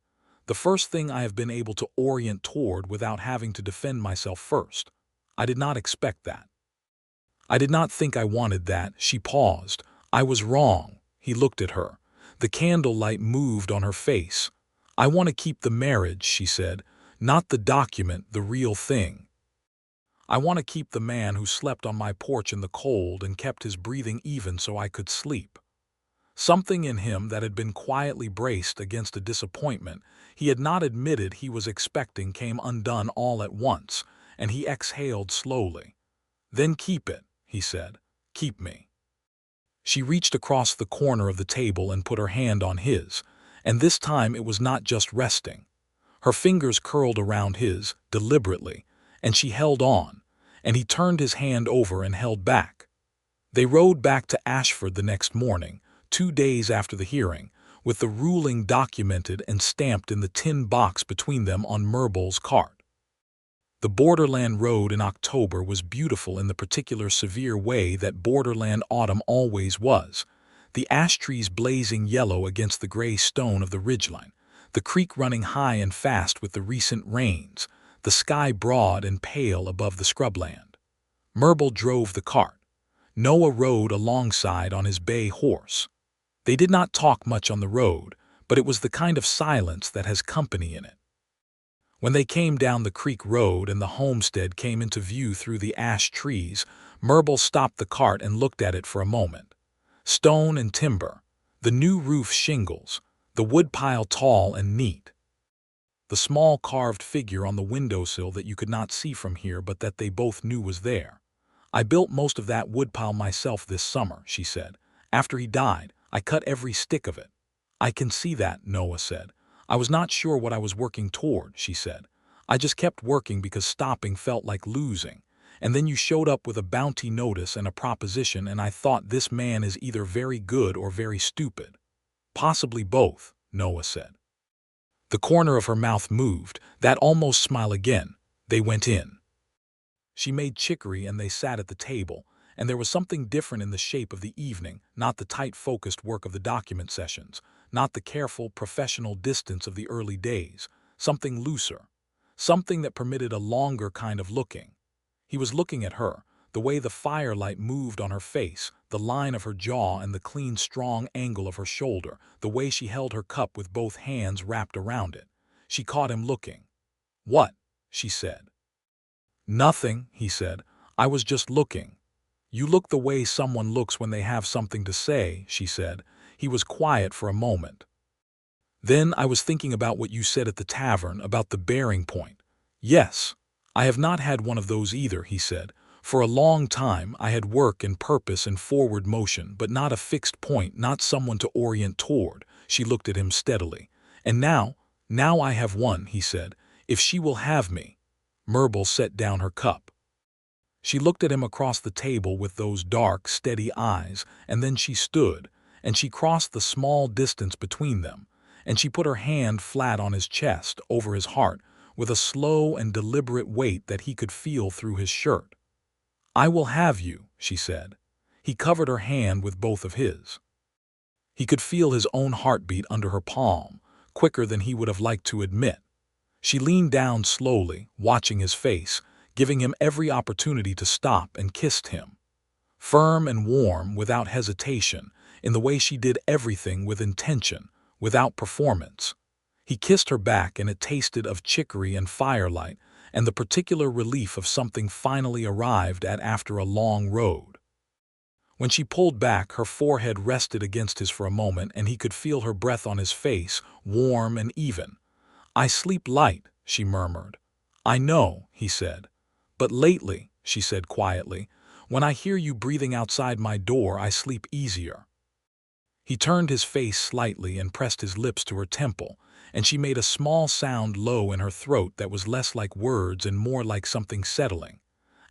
"The first thing I have been able to orient toward without having to defend myself first. I did not expect that. I did not think I wanted that." She paused. "I was wrong." He looked at her. The candlelight moved on her face. "I want to keep the marriage," she said. "Not the document, the real thing. I want to keep the man who slept on my porch in the cold and kept his breathing even so I could sleep." Something in him that had been quietly braced against a disappointment he had not admitted he was expecting came undone all at once, and he exhaled slowly. "Then keep it," he said. "Keep me." She reached across the corner of the table and put her hand on his, and this time it was not just resting. Her fingers curled around his, deliberately, and she held on, and he turned his hand over and held back. They rode back to Ashford the next morning, 2 days after the hearing, with the ruling documented and stamped in the tin box between them on Murbul's cart. The borderland road in October was beautiful in the particular severe way that borderland autumn always was, the ash trees blazing yellow against the gray stone of the ridgeline, the creek running high and fast with the recent rains, the sky broad and pale above the scrubland. Murbul drove the cart. Noah rode alongside on his bay horse. They did not talk much on the road, but it was the kind of silence that has company in it. When they came down the creek road and the homestead came into view through the ash trees, Murbul stopped the cart and looked at it for a moment. Stone and timber, the new roof shingles, the woodpile tall and neat. The small carved figure on the windowsill that you could not see from here but that they both knew was there. "I built most of that woodpile myself this summer," she said. "After he died, I cut every stick of it." "I can see that," Noah said. "I was not sure what I was working toward," she said. "I just kept working because stopping felt like losing. And then you showed up with a bounty notice and a proposition, and I thought, this man is either very good or very stupid." "Possibly both," Noah said. The corner of her mouth moved, that almost smile again. They went in. She made chicory and they sat at the table, And there was something different in the shape of the evening, not the tight focused work of the document sessions, not the careful professional distance of the early days, something looser, something that permitted a longer kind of looking. He was looking at her, the way the firelight moved on her face, the line of her jaw and the clean, strong angle of her shoulder, the way she held her cup with both hands wrapped around it. She caught him looking. "What?" she said. "Nothing," he said. "I was just looking." "You look the way someone looks when they have something to say," she said. He was quiet for a moment. "Then I was thinking about what you said at the tavern, about the bearing point." "Yes. I have not had one of those either," he said. "For a long time I had work and purpose and forward motion, but not a fixed point, not someone to orient toward." She looked at him steadily. "And now I have one," he said. "If she will have me." Murbul set down her cup. She looked at him across the table with those dark, steady eyes, and then she stood, and she crossed the small distance between them, and she put her hand flat on his chest, over his heart, with a slow and deliberate weight that he could feel through his shirt. "I will have you," she said. He covered her hand with both of his. He could feel his own heartbeat under her palm, quicker than he would have liked to admit. She leaned down slowly, watching his face, giving him every opportunity to stop, and kissed him. Firm and warm, without hesitation, in the way she did everything with intention, without performance. He kissed her back, and it tasted of chicory and firelight, and the particular relief of something finally arrived at after a long road. When she pulled back, her forehead rested against his for a moment, and he could feel her breath on his face, warm and even. "I sleep light," she murmured. "I know," he said. "But lately," she said quietly, "when I hear you breathing outside my door, I sleep easier." He turned his face slightly and pressed his lips to her temple, and she made a small sound low in her throat that was less like words and more like something settling.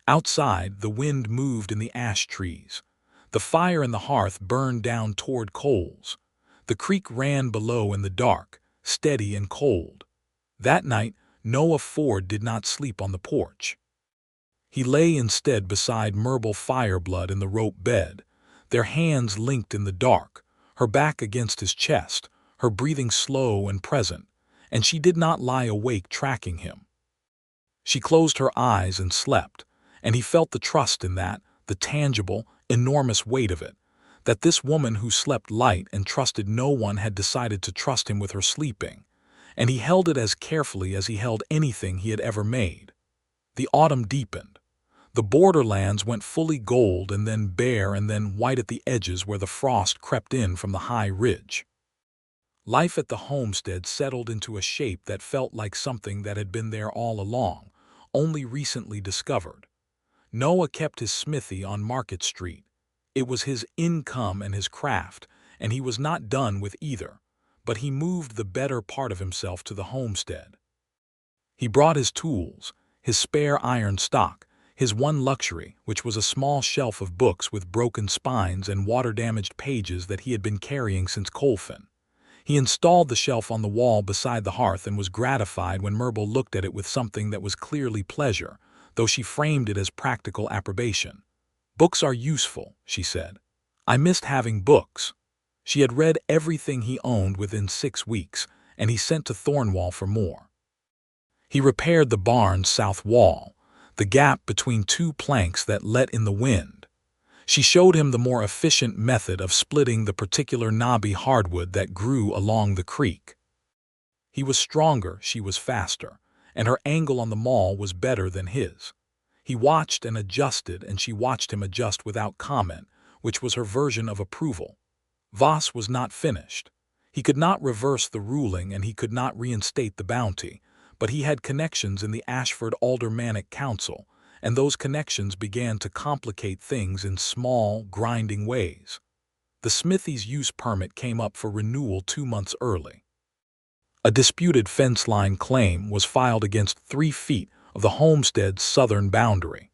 Outside, the wind moved in the ash trees. The fire in the hearth burned down toward coals. The creek ran below in the dark, steady and cold. That night, Noah Ford did not sleep on the porch. He lay instead beside Murbul Fireblood in the rope bed, their hands linked in the dark, her back against his chest, her breathing slow and present, and she did not lie awake tracking him. She closed her eyes and slept, and he felt the trust in that, the tangible, enormous weight of it, that this woman who slept light and trusted no one had decided to trust him with her sleeping, and he held it as carefully as he held anything he had ever made. The autumn deepened. The borderlands went fully gold and then bare and then white at the edges where the frost crept in from the high ridge. Life at the homestead settled into a shape that felt like something that had been there all along, only recently discovered. Noah kept his smithy on Market Street. It was his income and his craft, and he was not done with either, but he moved the better part of himself to the homestead. He brought his tools, his spare iron stock, his one luxury, which was a small shelf of books with broken spines and water-damaged pages that he had been carrying since Colfin. He installed the shelf on the wall beside the hearth and was gratified when Murbul looked at it with something that was clearly pleasure, though she framed it as practical approbation. "Books are useful," she said. "I missed having books." She had read everything he owned within 6 weeks, and he sent to Thornwall for more. He repaired the barn's south wall, the gap between 2 planks that let in the wind. She showed him the more efficient method of splitting the particular knobby hardwood that grew along the creek. He was stronger, she was faster, and her angle on the maul was better than his. He watched and adjusted, and she watched him adjust without comment, which was her version of approval. Voss was not finished. He could not reverse the ruling and he could not reinstate the bounty, but he had connections in the Ashford Aldermanic Council, and those connections began to complicate things in small, grinding ways. The smithy's use permit came up for renewal 2 months early. A disputed fence line claim was filed against 3 feet of the homestead's southern boundary.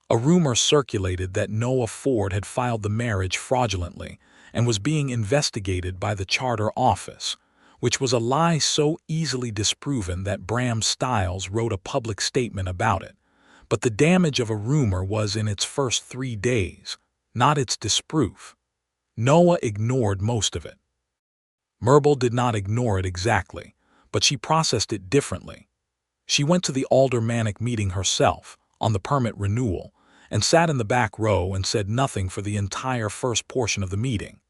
A rumor circulated that Noah Ford had filed the marriage fraudulently and was being investigated by the Charter Office, which was a lie so easily disproven that Bram Stiles wrote a public statement about it. But the damage of a rumor was in its first 3 days, not its disproof. Noah ignored most of it. Murbul did not ignore it exactly, but she processed it differently. She went to the aldermanic meeting herself, on the permit renewal, and sat in the back row and said nothing for the entire first portion of the meeting.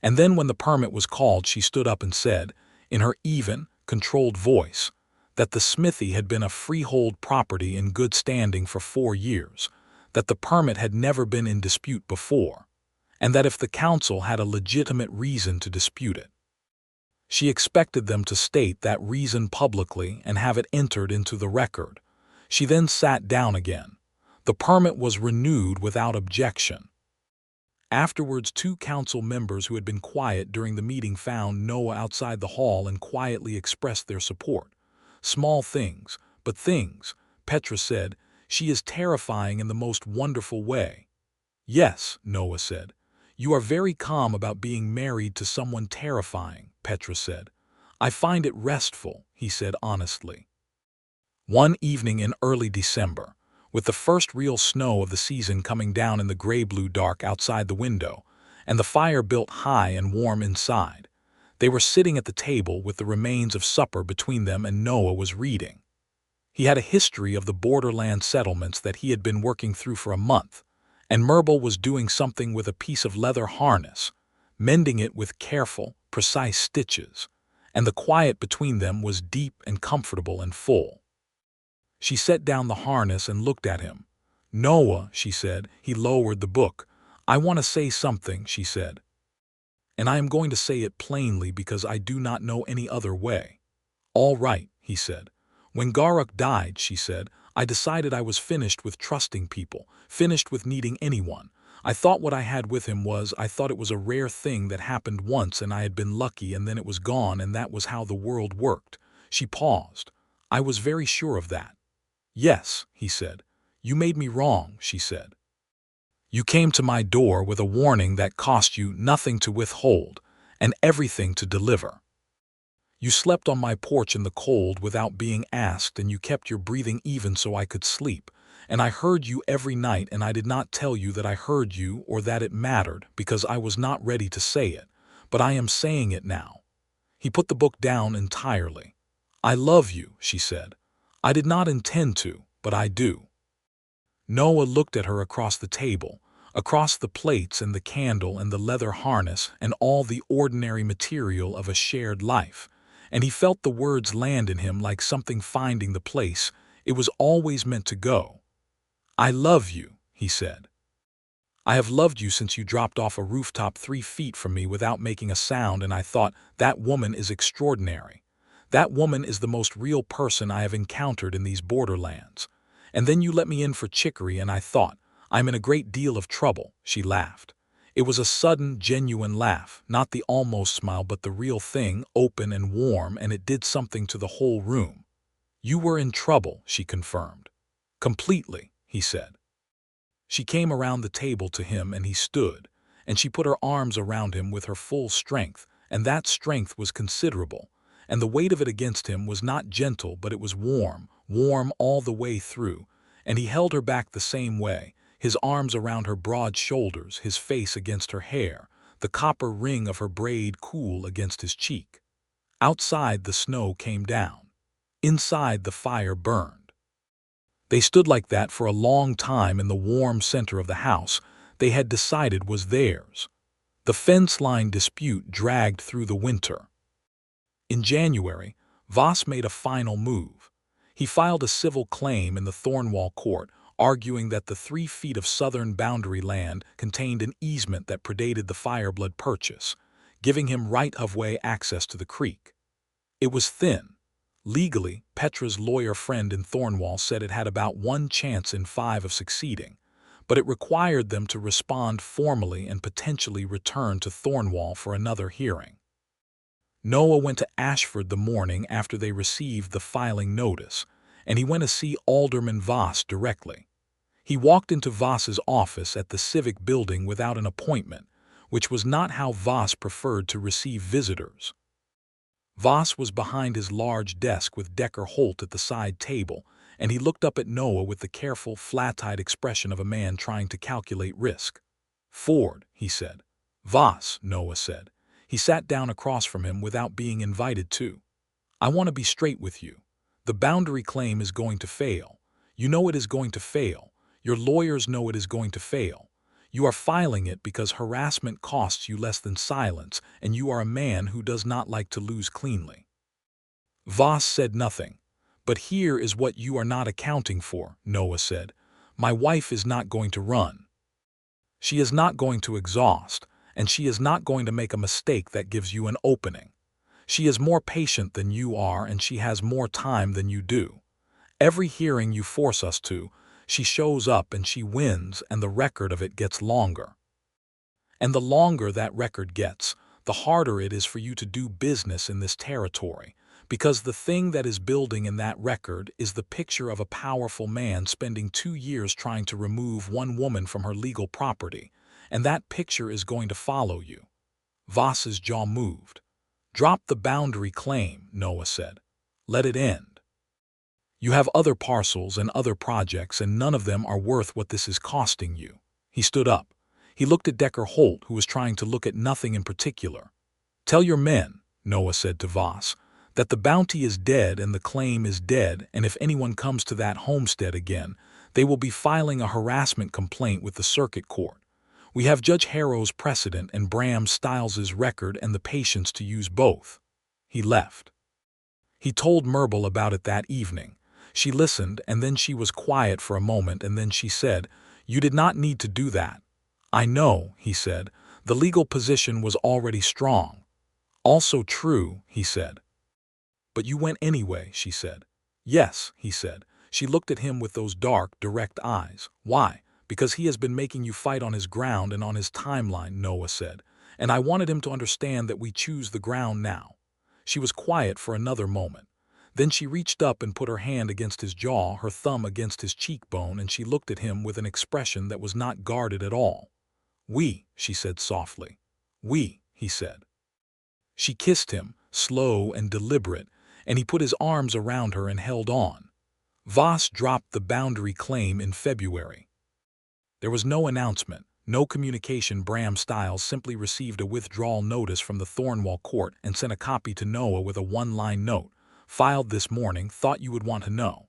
And then when the permit was called, she stood up and said, in her even, controlled voice, that the smithy had been a freehold property in good standing for 4 years, that the permit had never been in dispute before, and that if the council had a legitimate reason to dispute it, she expected them to state that reason publicly and have it entered into the record. She then sat down again. The permit was renewed without objection. Afterwards, 2 council members who had been quiet during the meeting found Noah outside the hall and quietly expressed their support. Small things, but things, Petra said. She is terrifying in the most wonderful way. Yes, Noah said. You are very calm about being married to someone terrifying, Petra said. I find it restful, he said honestly. One evening in early December, with the first real snow of the season coming down in the gray-blue dark outside the window, and the fire built high and warm inside, they were sitting at the table with the remains of supper between them, and Noah was reading. He had a history of the borderland settlements that he had been working through for a month, and Murbul was doing something with a piece of leather harness, mending it with careful, precise stitches, and the quiet between them was deep and comfortable and full. She set down the harness and looked at him. Noah, she said. He lowered the book. I want to say something, she said. And I am going to say it plainly because I do not know any other way. All right, he said. When Garuk died, she said, I decided I was finished with trusting people, finished with needing anyone. I thought what I had with him was, I thought it was a rare thing that happened once and I had been lucky and then it was gone and that was how the world worked. She paused. I was very sure of that. Yes, he said. You made me wrong, she said. You came to my door with a warning that cost you nothing to withhold and everything to deliver. You slept on my porch in the cold without being asked, and you kept your breathing even so I could sleep. And I heard you every night, and I did not tell you that I heard you or that it mattered because I was not ready to say it, but I am saying it now. He put the book down entirely. I love you, she said. I did not intend to, but I do. Noah looked at her across the table, across the plates and the candle and the leather harness and all the ordinary material of a shared life, and he felt the words land in him like something finding the place it was always meant to go. I love you, he said. I have loved you since you dropped off a rooftop 3 feet from me without making a sound, and I thought, that woman is extraordinary. That woman is the most real person I have encountered in these borderlands. And then you let me in for chicory and I thought, I'm in a great deal of trouble, she laughed. It was a sudden, genuine laugh, not the almost smile but the real thing, open and warm, and it did something to the whole room. You were in trouble, she confirmed. Completely, he said. She came around the table to him and he stood, and she put her arms around him with her full strength, and that strength was considerable, and the weight of it against him was not gentle but it was warm, warm all the way through, and he held her back the same way, his arms around her broad shoulders, his face against her hair, the copper ring of her braid cool against his cheek. Outside the snow came down. Inside the fire burned. They stood like that for a long time in the warm center of the house they had decided was theirs. The fence line dispute dragged through the winter. In January, Voss made a final move. He filed a civil claim in the Thornwall court, arguing that the 3 feet of southern boundary land contained an easement that predated the Fireblood purchase, giving him right-of-way access to the creek. It was thin. Legally, Petra's lawyer friend in Thornwall said it had about 1 chance in 5 of succeeding, but it required them to respond formally and potentially return to Thornwall for another hearing. Noah went to Ashford the morning after they received the filing notice, and he went to see Alderman Voss directly. He walked into Voss's office at the Civic Building without an appointment, which was not how Voss preferred to receive visitors. Voss was behind his large desk with Decker Holt at the side table, and he looked up at Noah with the careful, flat-eyed expression of a man trying to calculate risk. "Ford," he said. "Voss," Noah said. He sat down across from him without being invited to. "I want to be straight with you. The boundary claim is going to fail. You know it is going to fail. Your lawyers know it is going to fail. You are filing it because harassment costs you less than silence, and you are a man who does not like to lose cleanly." Voss said nothing. "But here is what you are not accounting for," Noah said. "My wife is not going to run. She is not going to exhaust, and she is not going to make a mistake that gives you an opening. She is more patient than you are, and she has more time than you do. Every hearing you force us to, she shows up and she wins, and the record of it gets longer. And the longer that record gets, the harder it is for you to do business in this territory, because the thing that is building in that record is the picture of a powerful man spending 2 years trying to remove one woman from her legal property, and that picture is going to follow you." Voss's jaw moved. "Drop the boundary claim," Noah said. "Let it end. You have other parcels and other projects, and none of them are worth what this is costing you." He stood up. He looked at Decker Holt, who was trying to look at nothing in particular. "Tell your men," Noah said to Voss, "that the bounty is dead and the claim is dead, and if anyone comes to that homestead again, they will be filing a harassment complaint with the circuit court. We have Judge Harrow's precedent and Bram Stiles's record and the patience to use both." He left. He told Murbul about it that evening. She listened, and then she was quiet for a moment, and then she said, "You did not need to do that." "I know," he said. "The legal position was already strong." "Also true," he said. "But you went anyway," she said. "Yes," he said. She looked at him with those dark, direct eyes. "Why?" "Because he has been making you fight on his ground and on his timeline," Noah said. "And I wanted him to understand that we choose the ground now." She was quiet for another moment. Then she reached up and put her hand against his jaw, her thumb against his cheekbone, and she looked at him with an expression that was not guarded at all. "We," she said softly. "We," he said. She kissed him, slow and deliberate, and he put his arms around her and held on. Voss dropped the boundary claim in February. There was no announcement, no communication. Bram Stiles simply received a withdrawal notice from the Thornwall court and sent a copy to Noah with a one-line note. "Filed this morning, thought you would want to know."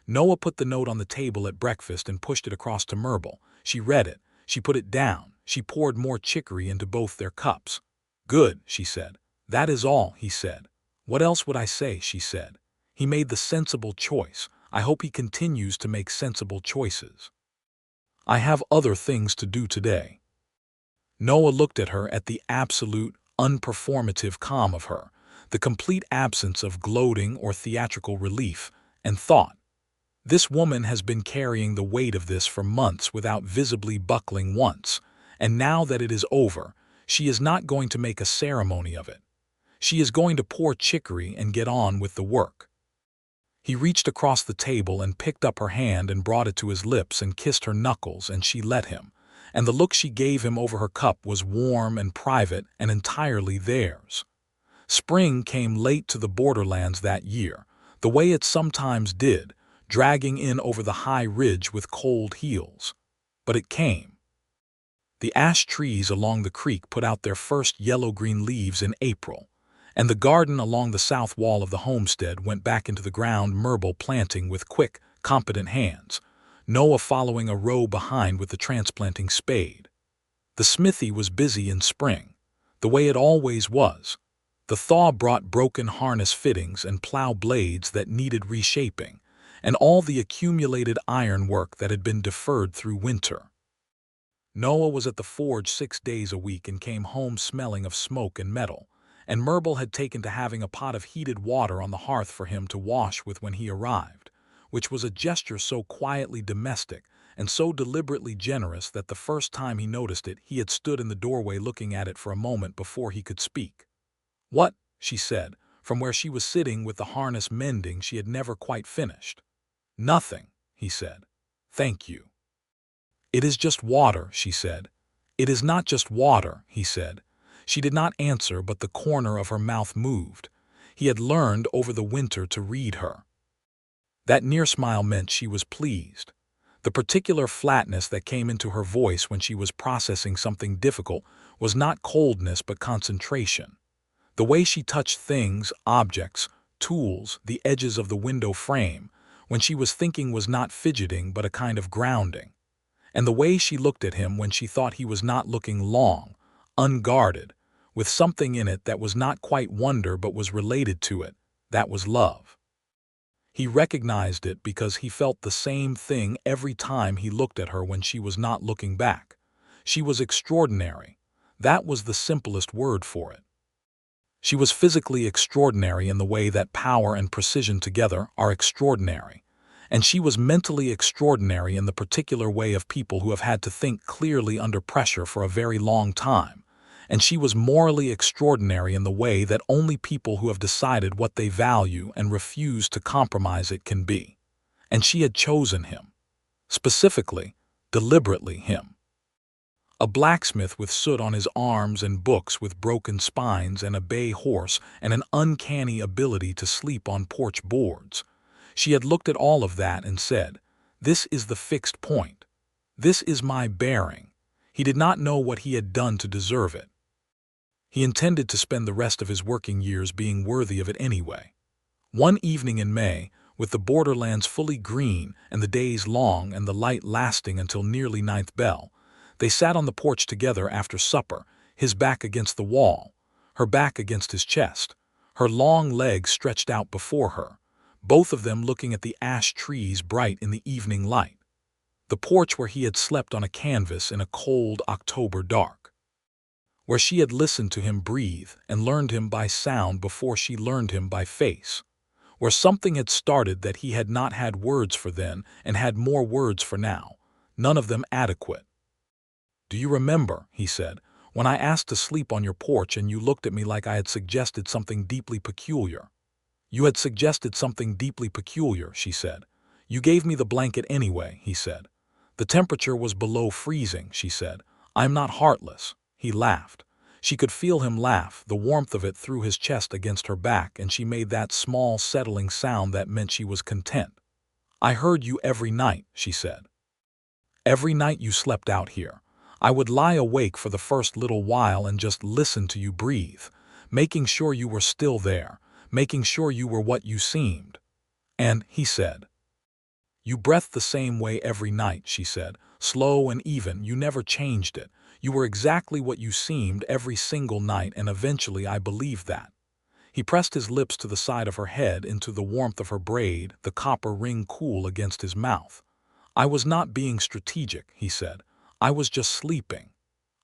Noah put the note on the table at breakfast and pushed it across to Murbul. She read it. She put it down. She poured more chicory into both their cups. "Good," she said. "That is all," he said. "What else would I say?" she said. "He made the sensible choice. I hope he continues to make sensible choices. I have other things to do today." Noah looked at her, at the absolute, unperformative calm of her, the complete absence of gloating or theatrical relief, and thought, "This woman has been carrying the weight of this for months without visibly buckling once, and now that it is over, she is not going to make a ceremony of it. She is going to pour chicory and get on with the work." He reached across the table and picked up her hand and brought it to his lips and kissed her knuckles, and she let him, and the look she gave him over her cup was warm and private and entirely theirs. Spring came late to the borderlands that year, the way it sometimes did, dragging in over the high ridge with cold heels. But it came. The ash trees along the creek put out their first yellow-green leaves in April, and the garden along the south wall of the homestead went back into the ground, Murbul planting with quick, competent hands, Noah following a row behind with the transplanting spade. The smithy was busy in spring, the way it always was. The thaw brought broken harness fittings and plow blades that needed reshaping, and all the accumulated iron work that had been deferred through winter. Noah was at the forge 6 days a week and came home smelling of smoke and metal, and Murbul had taken to having a pot of heated water on the hearth for him to wash with when he arrived, which was a gesture so quietly domestic and so deliberately generous that the first time he noticed it, he had stood in the doorway looking at it for a moment before he could speak. "What?" she said, from where she was sitting with the harness mending she had never quite finished. "Nothing," he said. "Thank you." "It is just water," she said. "It is not just water," he said. She did not answer, but the corner of her mouth moved. He had learned over the winter to read her. That near smile meant she was pleased. The particular flatness that came into her voice when she was processing something difficult was not coldness but concentration. The way she touched things, objects, tools, the edges of the window frame, when she was thinking was not fidgeting but a kind of grounding. And the way she looked at him when she thought he was not looking long, unguarded, with something in it that was not quite wonder but was related to it, that was love. He recognized it because he felt the same thing every time he looked at her when she was not looking back. She was extraordinary. That was the simplest word for it. She was physically extraordinary in the way that power and precision together are extraordinary. And she was mentally extraordinary in the particular way of people who have had to think clearly under pressure for a very long time. And she was morally extraordinary in the way that only people who have decided what they value and refuse to compromise it can be. And she had chosen him. Specifically, deliberately him. A blacksmith with soot on his arms and books with broken spines and a bay horse and an uncanny ability to sleep on porch boards. She had looked at all of that and said, "This is the fixed point. This is my bearing." He did not know what he had done to deserve it. He intended to spend the rest of his working years being worthy of it anyway. One evening in May, with the borderlands fully green and the days long and the light lasting until nearly ninth bell, they sat on the porch together after supper, his back against the wall, her back against his chest, her long legs stretched out before her, both of them looking at the ash trees bright in the evening light. The porch where he had slept on a canvas in a cold October dark. Where she had listened to him breathe and learned him by sound before she learned him by face. Where something had started that he had not had words for then and had more words for now, none of them adequate. "Do you remember," he said, "when I asked to sleep on your porch and you looked at me like I had suggested something deeply peculiar?" "You had suggested something deeply peculiar," she said. "You gave me the blanket anyway," he said. "The temperature was below freezing," she said. "I'm not heartless." He laughed. She could feel him laugh, the warmth of it through his chest against her back, and she made that small, settling sound that meant she was content. "I heard you every night," she said. "Every night you slept out here. I would lie awake for the first little while and just listen to you breathe, making sure you were still there, making sure you were what you seemed." And he said, "You breathed the same way every night," she said, "slow and even, you never changed it. You were exactly what you seemed every single night, and eventually I believed that." He pressed his lips to the side of her head into the warmth of her braid, the copper ring cool against his mouth. "I was not being strategic," he said. "I was just sleeping."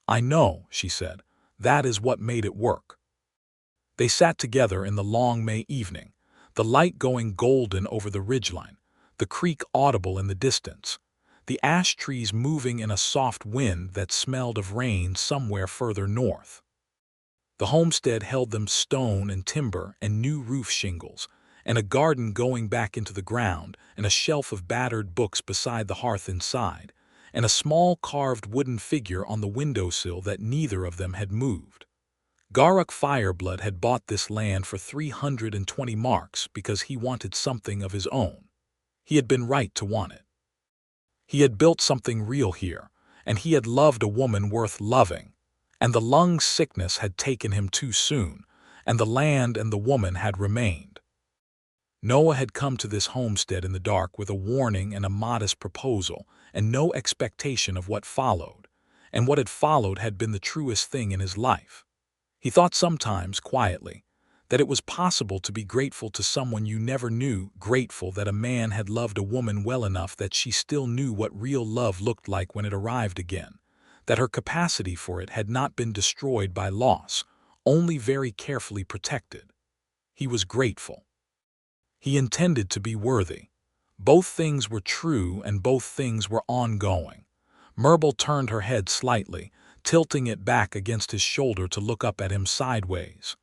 "I know," she said. "That is what made it work." They sat together in the long May evening, the light going golden over the ridgeline, the creek audible in the distance, the ash trees moving in a soft wind that smelled of rain somewhere further north. The homestead held them stone and timber and new roof shingles, and a garden going back into the ground, and a shelf of battered books beside the hearth inside, and a small carved wooden figure on the windowsill that neither of them had moved. Murbul Fireblood had bought this land for 320 marks because he wanted something of his own. He had been right to want it. He had built something real here, and he had loved a woman worth loving, and the lung sickness had taken him too soon, and the land and the woman had remained. Noah had come to this homestead in the dark with a warning and a modest proposal, and no expectation of what followed, and what had followed had been the truest thing in his life. He thought sometimes, quietly, that it was possible to be grateful to someone you never knew, grateful that a man had loved a woman well enough that she still knew what real love looked like when it arrived again, that her capacity for it had not been destroyed by loss, only very carefully protected. He was grateful. He intended to be worthy. Both things were true and both things were ongoing. Murbul turned her head slightly, tilting it back against his shoulder to look up at him sideways.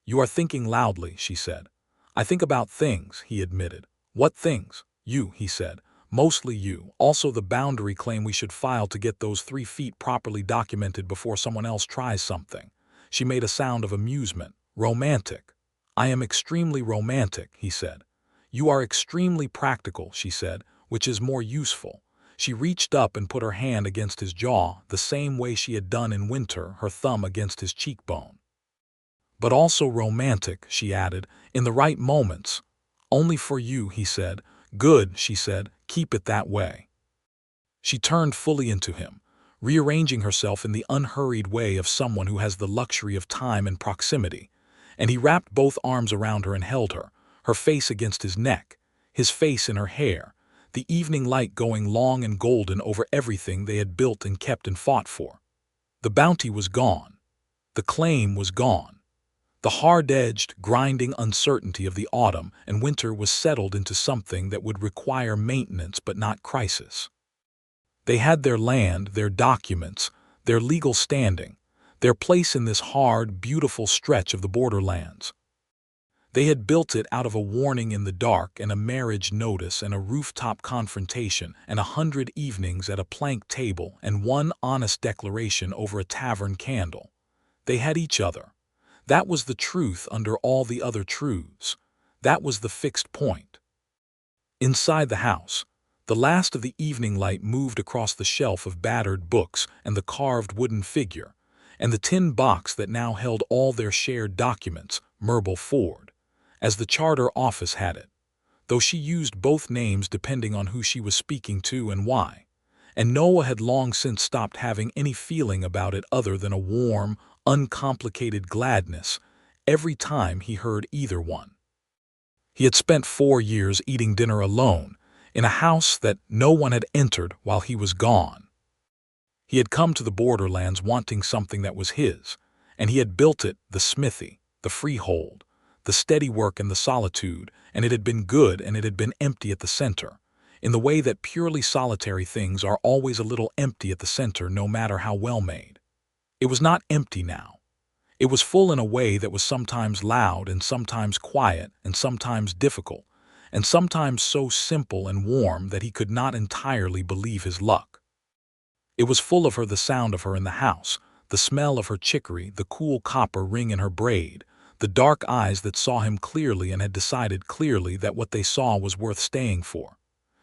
"You are thinking loudly," she said. "I think about things," he admitted. "What things?" "You," he said. "Mostly you. Also the boundary claim we should file to get those 3 feet properly documented before someone else tries something." She made a sound of amusement. "Romantic." "I am extremely romantic," he said. "You are extremely practical," she said, "which is more useful." She reached up and put her hand against his jaw, the same way she had done in winter, her thumb against his cheekbone. "But also romantic," she added, "in the right moments." "Only for you," he said. "Good," she said, "keep it that way." She turned fully into him, rearranging herself in the unhurried way of someone who has the luxury of time and proximity, and he wrapped both arms around her and held her, her face against his neck, his face in her hair, the evening light going long and golden over everything they had built and kept and fought for. The bounty was gone. The claim was gone. The hard-edged, grinding uncertainty of the autumn and winter was settled into something that would require maintenance but not crisis. They had their land, their documents, their legal standing, their place in this hard, beautiful stretch of the borderlands. They had built it out of a warning in the dark and a marriage notice and a rooftop confrontation and 100 evenings at a plank table and one honest declaration over a tavern candle. They had each other. That was the truth under all the other truths. That was the fixed point. Inside the house, the last of the evening light moved across the shelf of battered books and the carved wooden figure, and the tin box that now held all their shared documents, Murbul Ford, as the charter office had it, though she used both names depending on who she was speaking to and why, and Noah had long since stopped having any feeling about it other than a warm, uncomplicated gladness every time he heard either one. He had spent 4 years eating dinner alone, in a house that no one had entered while he was gone. He had come to the borderlands wanting something that was his, and he had built it, the smithy, the freehold, the steady work and the solitude, and it had been good and it had been empty at the center, in the way that purely solitary things are always a little empty at the center no matter how well made. It was not empty now. It was full in a way that was sometimes loud and sometimes quiet and sometimes difficult, and sometimes so simple and warm that he could not entirely believe his luck. It was full of her, the sound of her in the house, the smell of her chicory, the cool copper ring in her braid, the dark eyes that saw him clearly and had decided clearly that what they saw was worth staying for.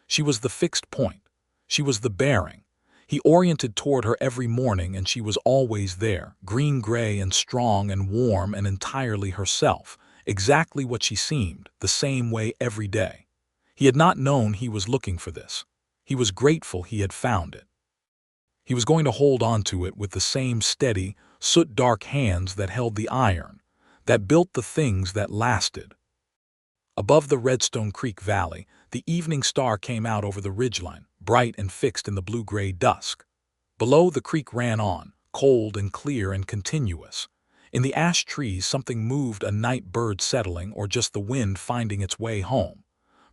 She was the fixed point. She was the bearing. He oriented toward her every morning and she was always there, green-gray and strong and warm and entirely herself, exactly what she seemed, the same way every day. He had not known he was looking for this. He was grateful he had found it. He was going to hold on to it with the same steady, soot-dark hands that held the iron, that built the things that lasted. Above the Redstone Creek Valley, the evening star came out over the ridgeline, bright and fixed in the blue-gray dusk. Below, the creek ran on, cold and clear and continuous. In the ash trees something moved, a night bird settling or just the wind finding its way home.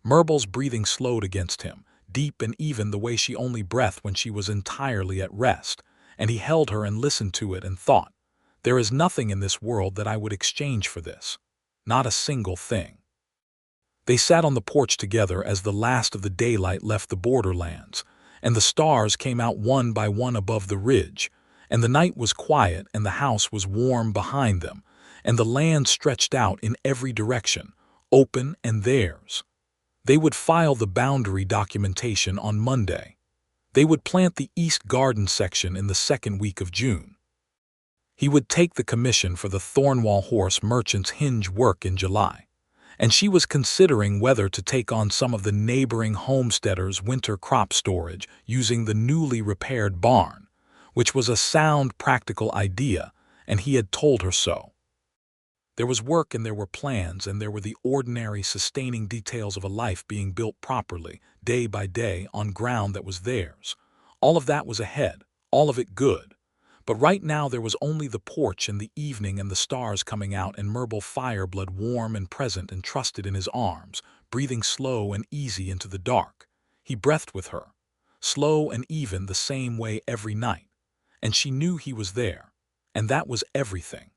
Murbul's breathing slowed against him, deep and even the way she only breathed when she was entirely at rest, and he held her and listened to it and thought, "There is nothing in this world that I would exchange for this. Not a single thing." They sat on the porch together as the last of the daylight left the borderlands, and the stars came out one by one above the ridge, and the night was quiet and the house was warm behind them, and the land stretched out in every direction, open and theirs. They would file the boundary documentation on Monday. They would plant the East Garden section in the second week of June. He would take the commission for the Thornwall Horse Merchant's hinge work in July, and she was considering whether to take on some of the neighboring homesteaders' winter crop storage using the newly repaired barn, which was a sound, practical idea, and he had told her so. There was work and there were plans and there were the ordinary sustaining details of a life being built properly, day by day, on ground that was theirs. All of that was ahead, all of it good. But right now there was only the porch and the evening and the stars coming out and Murbul Fireblood warm and present and trusted in his arms, breathing slow and easy into the dark. He breathed with her, slow and even the same way every night, and she knew he was there, and that was everything.